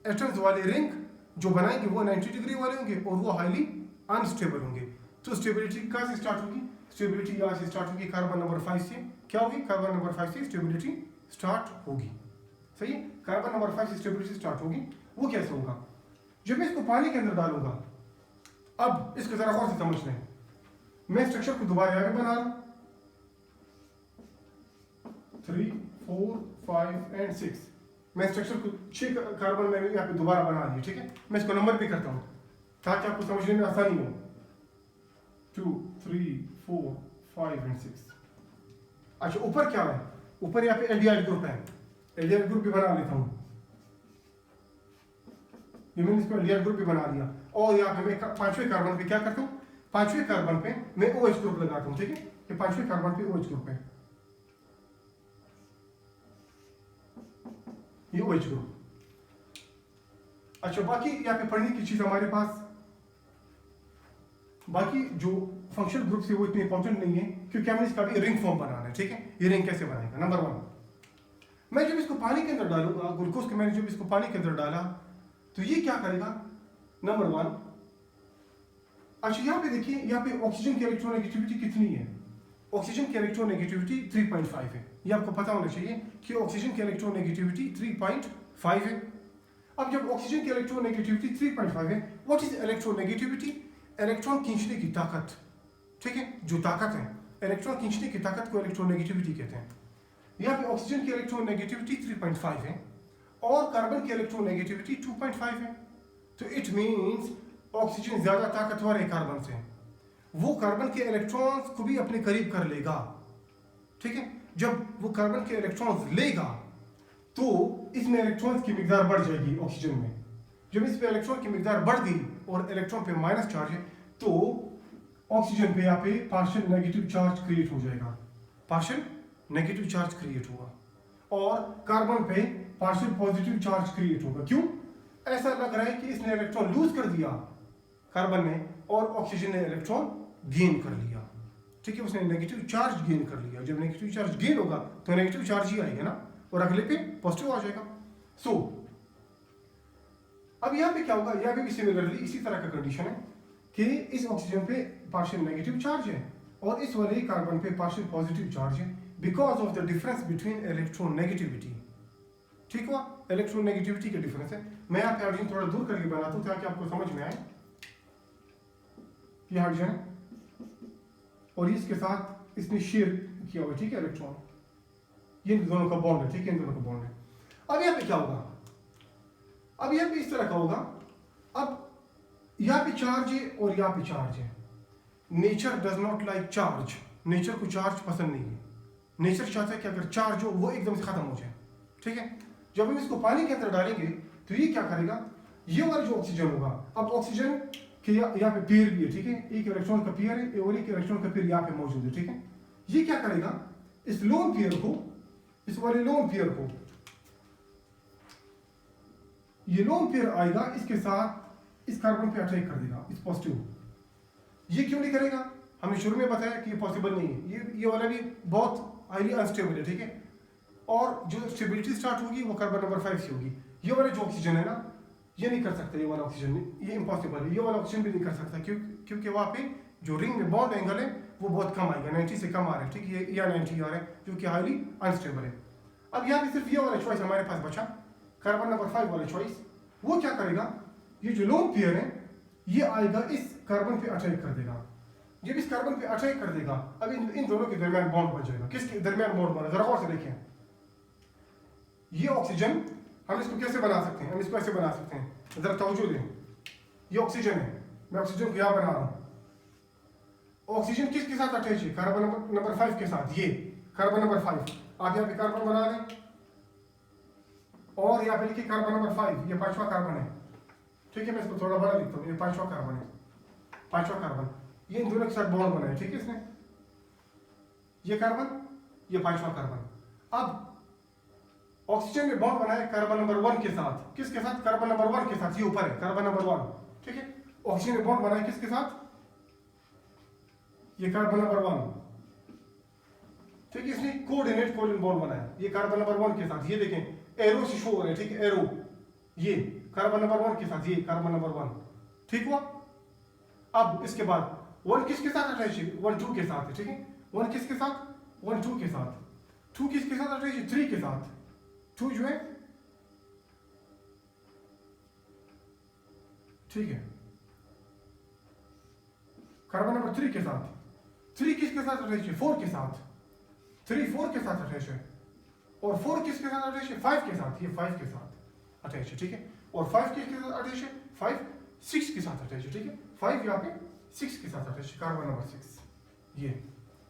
एटम्स वाले रिंग जो बनाएंगे वो 90 डिग्री वाले होंगे और वो हाईली अनस्टेबल होंगे। तो स्टेबिलिटी कहाँ से स्टार्ट होगी, स्टेबिलिटी यहाँ से स्टार्ट होगी, कार्बन नंबर 5 से क्या होगी, कार्बन नंबर 5 से स्टेबिलिटी स्टार्ट होगी, सही है, कार्बन नंबर 5 से स्टेबिलिटी स्टार्ट होगी। वो कैसे होगा, जब मैं इसको पानी के अंदर डालूंगा, अब इसको जरा गौर से समझ लें, मैं स्ट्रक्चर को दोबारा आगे बना रहा हूं, 3, 4, 5 एंड 6, मैं स्ट्रक्चर को 6 कार्बन मैंने यहाँ पे दोबारा बना लिया, ठीक है। मैं इसको नंबर भी करता हूँ ताकि आपको समझने में आसानी हो, 2, 3, 4, 5 एंड 6। अच्छा ऊपर क्या है, ऊपर यहाँ पे एल्डिहाइड ग्रुप है, एल्डिहाइड ग्रुप भी बना लेता हूँ, ये मैंने इसको एल्डिहाइड ग्रुप भी बना लिया। और यहाँ पे मैं 5वें कार्बन पे क्या करता हूँ, 5वें कार्बन पे मैं OH ग्रुप लगाता हूँ, ठीक है, ये 5वें कार्बन पे OH ग्रुप है, ये OH ग्रुप। अच्छा बाकी यहाँ पे पढ़ने की चीज हमारे पास, बाकी जो फंक्शनल ग्रुप है वो इतने इंपॉर्टेंट नहीं है क्योंकि हमें इसका भी रिंग फॉर्म बनाना है, ठीक है। ये रिंग कैसे बनेगा, नंबर 1, मैं जब इसको पानी के अंदर डालूंगा, ग्लूकोज के मैंने जब इसको पानी के अंदर डाला तो ये क्या करेगा, नंबर 1। अच्छा यहाँ पे देखिए, यहाँ पे ऑक्सीजन की इलेक्ट्रोनेगेटिविटी कितनी है, ऑक्सीजन की इलेक्ट्रोनेगेटिविटी 3.5 है, ये आपको पता होना चाहिए कि ऑक्सीजन की इलेक्ट्रोनेगेटिविटी 3.5 है। अब जब ऑक्सीजन की इलेक्ट्रोनेगेटिविटी 3.5 है, व्हाट इज इलेक्ट्रोनेगेटिविटी, इलेक्ट्रॉन खींचने की ताकत, ठीक है, जो ताकत है, इलेक्ट्रॉन खींचने की ताकत को इलेक्ट्रोनेगेटिविटी कहते हैं। यहाँ पे ऑक्सीजन की इलेक्ट्रोनेगेटिविटी 3.5 है और कार्बन की इलेक्ट्रोनेगेटिविटी 2.5 है, तो इट मींस ऑक्सीजन ज्यादा ताकतवर है कार्बन से, वो कार्बन के इलेक्ट्रॉन्स को भी अपने करीब कर लेगा, ठीक है। जब वो कार्बन के इलेक्ट्रॉन्स लेगा तो इसमें इलेक्ट्रॉन्स की मिकदार बढ़ जाएगी ऑक्सीजन में, जब इस पे इलेक्ट्रॉन की मिकदार बढ़ गई और इलेक्ट्रॉन पे माइनस चार्ज है तो ऑक्सीजन पे यहाँ पे पार्शियल नेगेटिव चार्ज क्रिएट हो जाएगा, पार्शियल नेगेटिव चार्ज क्रिएट होगा, और कार्बन पे पार्शियल पॉजिटिव चार्ज क्रिएट होगा। क्यों, ऐसा लग रहा है कि इसने इलेक्ट्रॉन लूज कर दिया कार्बन ने और ऑक्सीजन ने इलेक्ट्रॉन गेन कर लिया, ठीक है, उसने नेगेटिव चार्ज गेन कर लिया। जब नेगेटिव चार्ज गेन होगा तो नेगेटिव चार्ज ही आएगा ना, और अगले पे पॉजिटिव आ जाएगा। सो अब यहाँ पे क्या होगा, यहाँ पे भी सिमिलरली इसी तरह का कंडीशन है कि इस ऑक्सीजन पे पार्शियल नेगेटिव चार्ज है और इस वाले कार्बन पे पार्शियल पॉजिटिव चार्ज है, because of the difference between electron negativity. ठीक हुआ, इलेक्ट्रॉन नेगेटिविटी का डिफरेंस है। मैं यहाँ पे हाइड्रोजन थोड़ा दूर करके बनाता हूँ ताकि आपको समझ में आए। ये हाइड्रोजन और इसके साथ इसने शेयर किया हुआ, ठीक है, इलेक्ट्रॉन, ये इन दोनों का बॉन्ड है, ठीक है, इन दोनों का बॉन्ड है। अब यहाँ पे क्या होगा, अब यहाँ पे इस तरह का होगा, अब यहाँ पे चार्ज है और यहाँ पे चार्ज है। Nature does not like charge, nature को चार्ज पसंद नहीं है। नेचर चाहता है कि अगर चार्ज हो वो एकदम से खत्म हो जाए, ठीक है। जब हम इसको पानी के अंदर डालेंगे तो ये क्या करेगा, ये वाला जो ऑक्सीजन होगा, अब ऑक्सीजन के यहाँ पे पेयर भी है, ठीक है, एक इलेक्ट्रॉन का पेयर है और एक इलेक्ट्रॉन का पेयर यहाँ पे मौजूद है, ठीक है। ये क्या करेगा, इस लोन पेयर को, इस वाले लोन पेयर को, ये लोन पेयर आएगा इसके साथ इस कार्बन पे अटैक कर देगा, इस पॉजिटिव। ये क्यों नहीं करेगा, हमने शुरू में बताया कि ये पॉसिबल नहीं है, ये वाला भी बहुत हाईली अनस्टेबल है, ठीक है। और जो स्टेबिलिटी स्टार्ट होगी वो कार्बन नंबर 5 से होगी। ये वाला जो ऑक्सीजन है ना, ये नहीं कर सकता, ये वाला ऑक्सीजन, ये इम्पॉसिबल है। ये वाला ऑक्सीजन भी नहीं कर सकता, क्योंकि वहाँ पे जो रिंग में बॉन्ड एंगल है वो बहुत कम आएगा, 90 से कम आ रहा है, ठीक है, या 90 आ रहा है, जो कि हाईली अनस्टेबल है। अब यहाँ पे सिर्फ ये वाला चॉइस हमारे पास बचा, कार्बन नंबर 5 वाला चॉइस। वो क्या करेगा, ये जो लोन पेयर है ये आएगा इस कार्बन पे अटैक कर देगा। जब इस कार्बन पे अटैक कर देगा, अब इन दोनों के दरमियान बॉन्ड बन जाएगा। किसके दरमियान बॉन्ड बना, जरा गौर से देखें। ये ऑक्सीजन हम इसको कैसे बना सकते हैं, हम इसको ऐसे बना सकते हैं, जरा तवज्जो दें। ये ऑक्सीजन है, मैं ऑक्सीजन को यहाँ बना रहा हूँ। ऑक्सीजन किसके साथ अटैच है, कार्बन नंबर 5 के साथ। ये कार्बन नंबर 5, आप यहाँ पे कार्बन बना दें और यहाँ पे लिखिए कार्बन नंबर 5, ये 5वां कार्बन है, ठीक है। मैं इसको थोड़ा बड़ा लिखता हूँ, ये 5वां कार्बन है, 5वां कार्बन, ये इन दोनों के साथ बॉन्ड बना है, ठीक है। इसने ये कार्बन, ये 5वां कार्बन। अब ऑक्सीजन ने बॉन्ड बनाया कार्बन नंबर 1 के साथ। किसके साथ, कार्बन नंबर 1 के साथ, ये ऊपर है कार्बन नंबर 1, ठीक है। ऑक्सीजन ने बॉन्ड बनाया किसके साथ, ये कार्बन नंबर 1, ठीक है। इसने कोऑर्डिनेट कोवलेंट बॉन्ड बनाया, ये कार्बन नंबर 1 के साथ, ये देखें एरो से शो हो रहा है, ठीक है, एरो, ये कार्बन नंबर 1 के साथ, ये कार्बन नंबर 1, ठीक हुआ। अब इसके बाद 1 किसके साथ अटैच है, 1 2 के साथ है, ठीक है। 1 किसके साथ, 1 2 के साथ, 2 किसके साथ अटैच है, 3 के साथ। 2 जो है, ठीक है, कार्बन नंबर 3 के साथ। 3 किसके साथ अटैच है, 4 के साथ। 3 4 के साथ अटैच है, और 4 किसके साथ अटैच है, 5 के साथ, ये 5 के साथ अटैच है, ठीक है। और 5 किसके साथ अटैच है, 5 6 के साथ अटैच है, ठीक है। 5 यहाँ पे 6 के साथ अटैच है, कार्बन नंबर 6। ये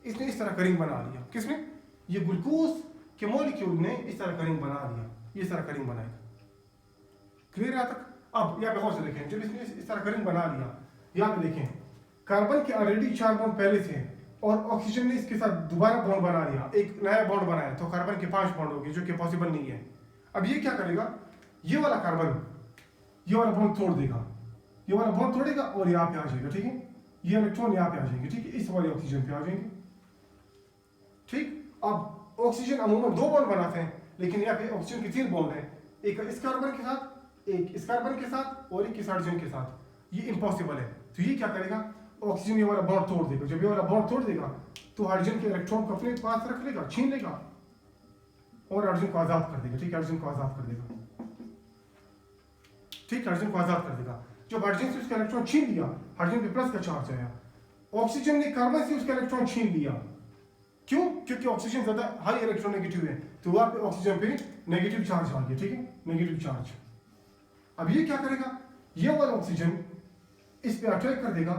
इसने इस तरह का रिंग बना लिया, किसने, ये ग्लूकोज के मॉलिक्यूल ने इस तरह का रिंग बना लिया, ये इस तरह का रिंग बनाएगा। क्लियर है तक। अब यहाँ पे गौर से देखें, जब इसने इस तरह का रिंग बना लिया, यहाँ पे देखें कार्बन के ऑलरेडी 4 बॉन्ड पहले से हैं और ऑक्सीजन ने इसके साथ दोबारा बॉन्ड बना लिया, एक नया बॉन्ड बनाया, तो कार्बन के 5 बॉन्ड हो गए, जो कि पॉसिबल नहीं है। अब ये क्या करेगा, ये वाला कार्बन ये वाला बॉन्ड तोड़ देगा, ये वाला बॉन्ड तोड़ेगा और यहाँ पे आ जाएगा, ठीक है। ये इलेक्ट्रॉन यहाँ पे आ जाएंगे, ठीक है, इस वाले ऑक्सीजन पे आ जाएंगे, ठीक। अब ऑक्सीजन अमूमन 2 बॉन्ड बनाते हैं, लेकिन यहाँ पे ऑक्सीजन के 3 बॉन्ड है, एक इस कार्बन के साथ, एक इस कार्बन के साथ और एक इस हाइड्रोजन के साथ। ये इम्पॉसिबल है, तो ये क्या करेगा, ऑक्सीजन ये वाला बॉन्ड तोड़ देगा। जब ये वाला बॉन्ड तोड़ देगा तो हाइड्रोजन के इलेक्ट्रॉन को अपने पास रख लेगा, छीन लेगा और हाइड्रोजन को आजाद कर देगा, ठीक है, हाइड्रोजन को आजाद कर देगा, ठीक, हाइड्रोजन को आजाद कर देगा। जब हाइड्रोजन से उसका इलेक्ट्रॉन छीन लिया, हाइड्रोजन पे प्लस का चार्ज आया, ऑक्सीजन ने कार्बन से उसका इलेक्ट्रॉन छीन लिया। क्यों, क्योंकि ऑक्सीजन ज्यादा हाई इलेक्ट्रोनेगेटिव है, तो वहां पे ऑक्सीजन पे नेगेटिव चार्ज आ गया, ठीक है, नेगेटिव चार्ज। अब ये क्या करेगा, ये वाला ऑक्सीजन इस पे अटैक कर देगा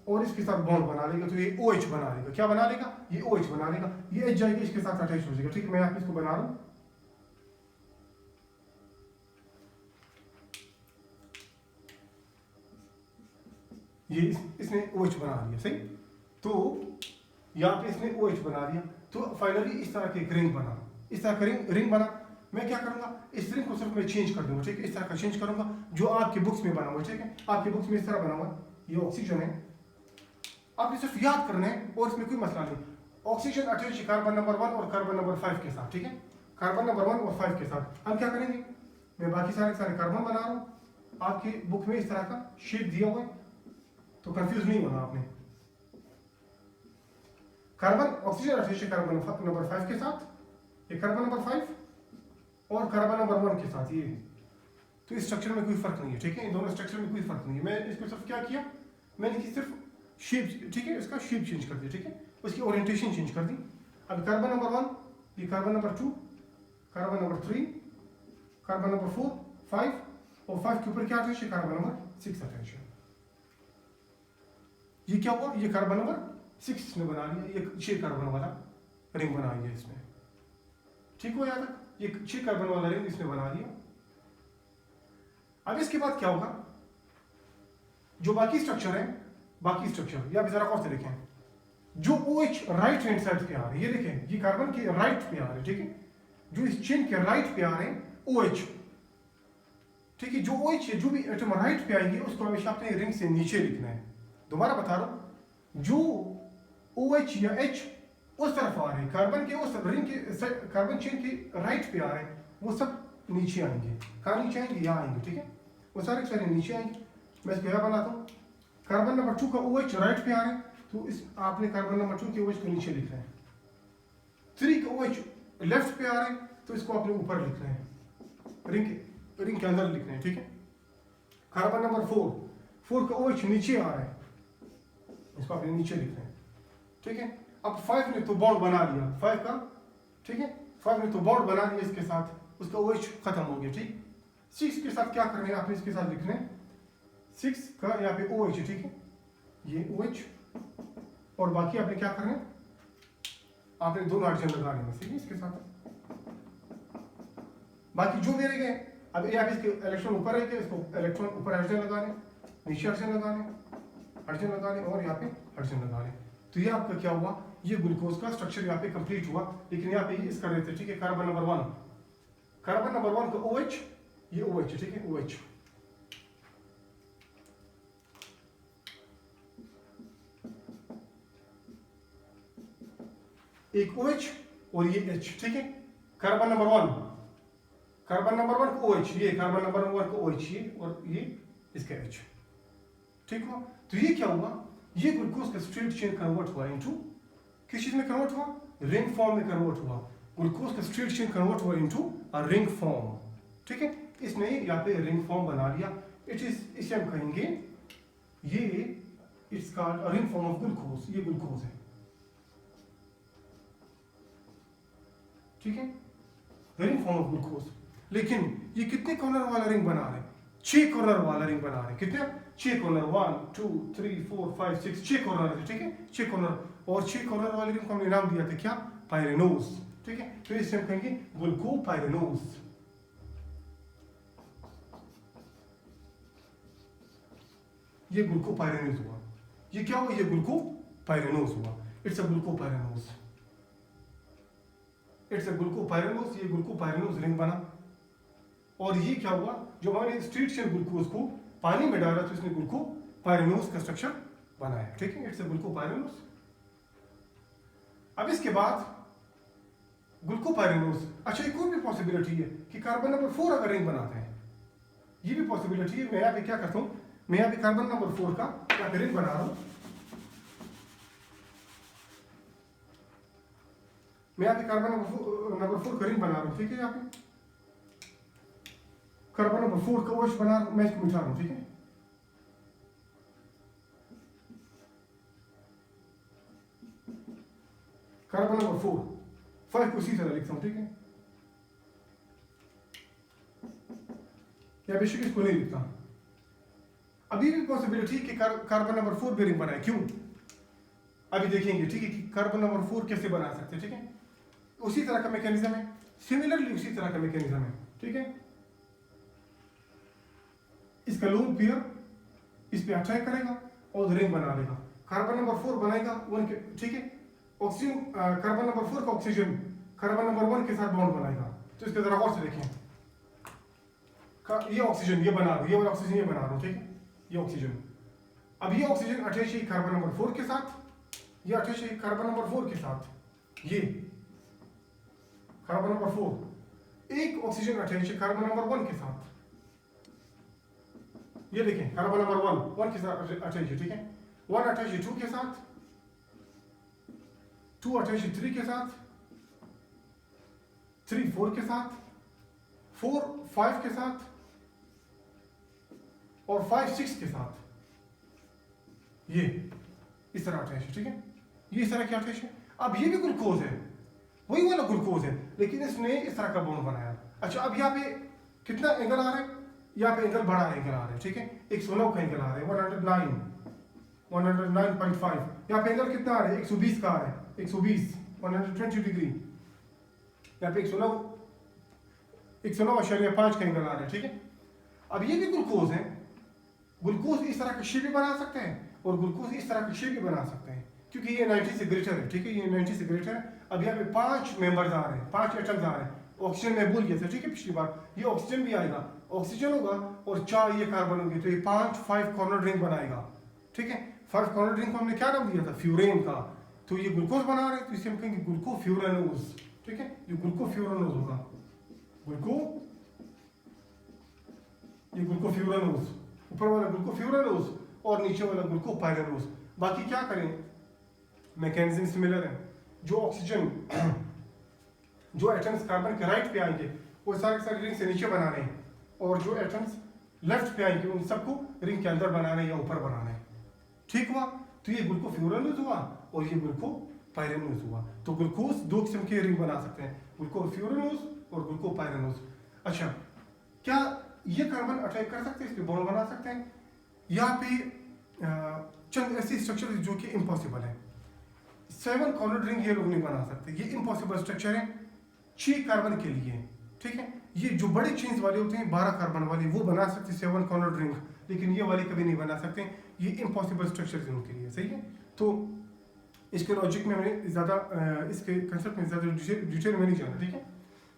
और इसके साथ बॉन्ड बना लेगा, तो ये OH बना लेगा। क्या बना लेगा, ये OH बना लेगा, ये H जाएगी इसके साथ अटैच हो जाएगा, ठीक है। मैं यहाँ पे इसको बना रहा हूं, ये इसने OH बना लिया, सही। तो यहाँ पे इसने OH बना दिया, तो फाइनली इस तरह के रिंग बना, इस तरह का रिंग बना। मैं क्या करूंगा, इस रिंग को सिर्फ मैं चेंज कर दूंगा, ठीक है, इस तरह का चेंज करूंगा जो आपके बुक्स में बना हुआ है, ठीक है। आपके बुक्स में इस तरह बना हुआ है, ये ऑक्सीजन है आपने सिर्फ याद करना है और इसमें कोई मसला नहीं। ऑक्सीजन अटैच कार्बन नंबर 1 और कार्बन नंबर 5 के साथ, ठीक है, कार्बन नंबर 1 और 5 के साथ हम क्या करेंगे, मैं बाकी सारे कार्बन बना रहा हूँ, आपकी बुक में इस तरह का शेप दिया हुआ है तो कंफ्यूज नहीं होना आपने। Carbon oxygen attach carbon number 5 के साथ, ये कार्बन नंबर 5 और कार्बन नंबर 1 के साथ, ये तो इस स्ट्रक्चर में कोई फर्क नहीं है, ठीक है, इन दोनों स्ट्रक्चर में कोई फर्क नहीं है। मैं इसको सिर्फ क्या किया, मैंने की सिर्फ शेप, ठीक है, इसका शेप चेंज कर दिया, ठीक है, उसकी ओरिएंटेशन चेंज कर दी। अब कार्बन नंबर 1, ये carbon number 2, carbon number 3, carbon number 4, 5 और 5 के ऊपर क्या अटैच है, कार्बन नंबर 6 अटैच है। ये क्या हुआ, ये कार्बन नंबर 6 ने बना लिया, ये 6 कार्बन वाला रिंग बना लिया इसने, ठीक हो यहाँ तक, ये 6 कार्बन वाला रिंग इसने बना लिया। अब इसके बाद क्या होगा, जो बाकी स्ट्रक्चर है, बाकी स्ट्रक्चर या जरा और से देखें, जो OH राइट हैंड साइड पे आ रहे हैं, ये देखें, ये कार्बन के राइट पे आ रहे हैं, ठीक है, जो इस चेन के राइट पे आ रहे हैं OH, ठीक है, जो OH है, जो भी एटम राइट पे आएंगे उसको हमेशा अपने रिंग से नीचे लिखना है। दोबारा बता रहा हूं, जो OH या H उस तरफ आ रहे हैं, कार्बन के उस रिंग के कार्बन चेन के राइट पे आ रहे हैं, वो सब नीचे आएंगे। कहाँ नीचे आएंगे, यहाँ आएंगे, ठीक है, वो सारे नीचे आएंगे। मैं इसको यहाँ बनाता हूँ, कार्बन नंबर 2 का OH राइट पे आ रहे हैं तो इस आपने कार्बन नंबर 2 के OH को नीचे लिखना है। 3 का OH लेफ्ट पे आ रहे हैं तो इसको आपने ऊपर लिखना है, रिंग के अंदर लिखना है, ठीक है। कार्बन नंबर 4 का OH नीचे आ रहा है, इसको आपने नीचे लिखना है, ठीक है। अब 5 ने तो बॉन्ड बना लिया, 5 का, ठीक है, 5 ने तो बॉन्ड बना लिया इसके साथ, उसका OH खत्म हो गया, ठीक। 6 के साथ क्या करना है, आपने इसके साथ लिखना है 6 का यहाँ पे OH है, ठीक है, ये OH, और बाकी आपने क्या करना है, आपने 2 हाइड्रोजन लगाने हैं, ठीक है, इसके साथ। बाकी जो भी रह गए, अब ये आप इसके इलेक्ट्रॉन ऊपर रह गए, इसको इलेक्ट्रॉन ऊपर हाइड्रोजन लगाने, नीचे हाइड्रोजन लगाने और यहाँ पे हाइड्रोजन लगाने। तो ये आपका क्या हुआ, ये ग्लूकोज का स्ट्रक्चर यहाँ पे कंप्लीट हुआ। लेकिन यहाँ पे इस कर रहे थे, ठीक है, कार्बन नंबर 1 का OH, ये OH है, ठीक है, OH, एक OH और ये H, ठीक है, कार्बन नंबर 1 का OH, ये कार्बन नंबर 1 का OH, ये और ये इसका H, ठीक हुआ। तो ये क्या हुआ, ये ग्लूकोज का स्ट्रेट चेन कन्वर्ट हुआ इनटू, किस चीज में कन्वर्ट हुआ, रिंग फॉर्म में कन्वर्ट हुआ। ग्लूकोज का स्ट्रेट चेन कन्वर्ट हुआ इनटू अ रिंग फॉर्म, ठीक है, इसने यहाँ पे रिंग फॉर्म बना लिया। इसे हम कहेंगे, ये it's called ring form of glucose, ये ग्लूकोज है, ठीक है, रिंग फॉर्म ऑफ ग्लूकोज। लेकिन ये कितने कॉर्नर वाला रिंग बना रहे हैं, 6 कॉर्नर वाला रिंग बना रहे हैं। कितने, 6 कॉर्नर, 1 2 3 4 5 6, 6 कॉर्नर है, ठीक है, 6 कॉर्नर। और 6 कॉर्नर वाले रिंग को हमने नाम दिया था क्या, पायरेनोज, ठीक है। तो इसे हम कहेंगे ग्लूकोपायरेनोज। ये ग्लूकोपायरेनोज हुआ, ये क्या हुआ, ये ग्लूकोपायरेनोज हुआ, it's a glucopyranose, it's a glucopyranose, ये ग्लूकोपायरेनोज रिंग बना। और ये क्या हुआ, जो हमारे स्ट्रेट चेन ग्लूकोज को पानी में डाला तो इसने ग्लूकोपायरेनोज का स्ट्रक्चर बनाया, ठीक है, इट्स अ ग्लूकोपायरेनोज। अब इसके बाद ग्लूकोपायरेनोज, अच्छा एक और भी पॉसिबिलिटी है कि कार्बन नंबर 4 अगर रिंग बनाते हैं, ये भी पॉसिबिलिटी है। मैं यहाँ पे क्या करता हूँ, मैं यहाँ पे कार्बन नंबर 4 का यहाँ पे रिंग बना रहा हूँ, मैं यहाँ पे कार्बन नंबर 4 का रिंग बना रहा हूँ, ठीक है। यहाँ पे कार्बन नंबर 4 का OH बना, मैं इसको मिटा रहा हूँ, ठीक है। कार्बन नंबर 5 को इसी तरह लिखता हूँ, ठीक है, या बेशक इसको नहीं लिखता। अभी भी पॉसिबिलिटी कि कार्बन नंबर 4 भी रिंग बनाए, क्यों, अभी देखेंगे, ठीक है, कि कार्बन नंबर 4 कैसे बना सकते हैं, ठीक है। उसी तरह का मैकेनिज्म है, सिमिलरली उसी तरह का मैकेनिज्म है, ठीक है। इसका लोन पेयर इस पे अटैक करेगा और रिंग बना लेगा, कार्बन नंबर 4 बनाएगा 1 के, ठीक है। ऑक्सीजन, कार्बन नंबर 4 का ऑक्सीजन कार्बन नंबर 1 के साथ बॉन्ड बनाएगा। तो इसके जरा और से देखें, ये ऑक्सीजन ये बना रहा हूं, ये वाला ऑक्सीजन ये बना रहा हूं, ठीक है, ये ऑक्सीजन अब ये ऑक्सीजन अटैच है कार्बन नंबर 4 के साथ, ये अटैच है कार्बन नंबर 4 के साथ, ये कार्बन नंबर 4, एक ऑक्सीजन अटैच है कार्बन नंबर 1 के साथ, ये देखें कार्बन नंबर 1 के साथ अटैच है, ठीक है। 1 अटैच है 2 के साथ, 2 अटैच है 3 के साथ, 3 4 के साथ, 4 5 के साथ और 5 6 के साथ, ये इस तरह अटैच है, ठीक है। ये इस तरह क्या अटैच है। अब ये भी ग्लूकोज है, वही वाला ग्लूकोज है, लेकिन इसने इस तरह का बॉन्ड बनाया। अच्छा, अब यहाँ पे कितना एंगल आ रहा है, यहाँ पे एंगल बड़ा एंगल आ रहा है, ठीक है। 109 का एंगल आ रहा है, 109.5। यहाँ पे एंगल कितना आ रहा है, 120 का आ रहा है, 120 120 डिग्री। यहाँ पे 109.5 का एंगल आ रहा है, ठीक है। अब ये भी ग्लूकोज है, ग्लूकोज इस तरह का शेप भी बना सकते हैं और ग्लूकोज इस तरह का शेप भी बना सकते हैं, क्योंकि ये 90 से ग्रेटर है, ठीक है, ये 90 से ग्रेटर है। अब यहाँ पे 5 मेंबर्स आ रहे हैं, 5 एटम्स आ रहे हैं। ऑक्सीजन में भूल गया था, ठीक है, पिछली बार ये ऑक्सीजन भी आएगा, ऑक्सीजन होगा और 4 ये कार्बन होंगे, तो ये 5 कॉर्नर रिंग बनाएगा, ठीक है। 5 कॉर्नर रिंग को हमने क्या नाम दिया था, फ्यूरेन का। तो ये ग्लूकोज बना रहे हैं, तो इसे हम कहेंगे ग्लूकोफ्यूरानोज, ठीक है। ये ग्लूकोफ्यूरानोज होगा, ये ग्लूकोफ्यूरानोज, ऊपर वाला ग्लूकोफ्यूरानोज और नीचे वाला ग्लूकोपाइरानोज। बाकी क्या करें, मैकेनिज्म सिमिलर है। जो ऑक्सीजन जो एटम्स कार्बन के राइट पे आएंगे वो सारे सारे रिंग से नीचे बना रहे हैं, और जो एटम्स लेफ्ट पे आएंगे उन सबको रिंग के अंदर बनाना है या ऊपर बनाना है, ठीक हुआ। तो ये ग्लूकोफ्यूरानोज हुआ और ये ग्लूकोपाइरानोज हुआ। तो ग्लूकोज 2 किस्म के रिंग बना सकते हैं, ग्लूकोफ्यूरानोज और ग्लूकोपाइरानोज। अच्छा, क्या ये कार्बन अटैक कर सकते हैं, इसके बॉन्ड बना सकते हैं। यहाँ पे चंद ऐसे स्ट्रक्चर जो कि इम्पॉसिबल है। 7 कॉर्नर रिंग ये लोग नहीं बना सकते, ये इम्पॉसिबल स्ट्रक्चर है 6 कार्बन के लिए, ठीक है। ये जो बड़े चेन्स वाले होते हैं 12 कार्बन वाले, वो बना सकते 7 कॉर्नर रिंग, लेकिन ये वाले कभी नहीं बना सकते, ये इम्पॉसिबल स्ट्रक्चर है उनके लिए, सही है। तो इसके लॉजिक में मैंने ज़्यादा इसके कंसेप्ट में ज़्यादा डिटेल में नहीं जाना, ठीक है।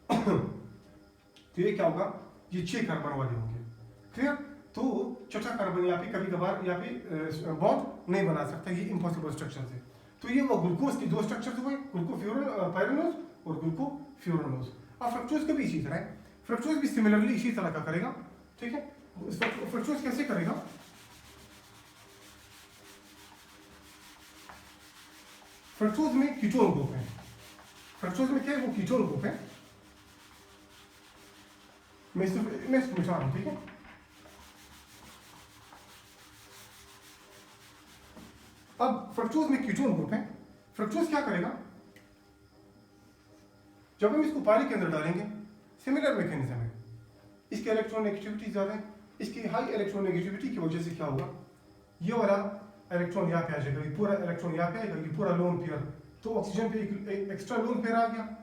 तो ये क्या होगा, ये 6 कार्बन वाले होंगे, क्लियर। तो छठा कार्बन यहाँ पे कभी कभार यहाँ पे बॉन्ड नहीं बना सकता, ये इम्पॉसिबल स्ट्रक्चर है। तो ये वो ग्लूकोज की 2 स्ट्रक्चर्स हुए, ग्लूकोपाइरानोज और ग्लूकोफ्यूरानोज। अब फ्रक्टोज का भी इसी तरह है, फ्रक्टोज भी सिमिलरली इसी तरह का करेगा, ठीक है। फ्रक्टोज कैसे करेगा, फ्रक्टोज में कीटोन ग्रुप है, फ्रक्टोज में क्या है, वो कीटोन ग्रुप है। मैं इसको मिटा रहा हूं, ठीक है। अब फ्रक्टोज में कीटोन ग्रुप है, फ्रक्टोज क्या करेगा, जब हम इसको पानी के अंदर डालेंगे, सिमिलर मैकेनिज्म है। इसकी इलेक्ट्रॉन नेगेटिविटी ज्यादा है, इसकी हाई इलेक्ट्रॉन नेगेटिविटी की वजह से क्या होगा, ये वाला इलेक्ट्रॉन यहाँ पे आ जाएगा, ये पूरा इलेक्ट्रॉन यहाँ पे आएगा, ये पूरा लोन पेयर, तो ऑक्सीजन पे एक एक्स्ट्रा लोन पेयर आ गया।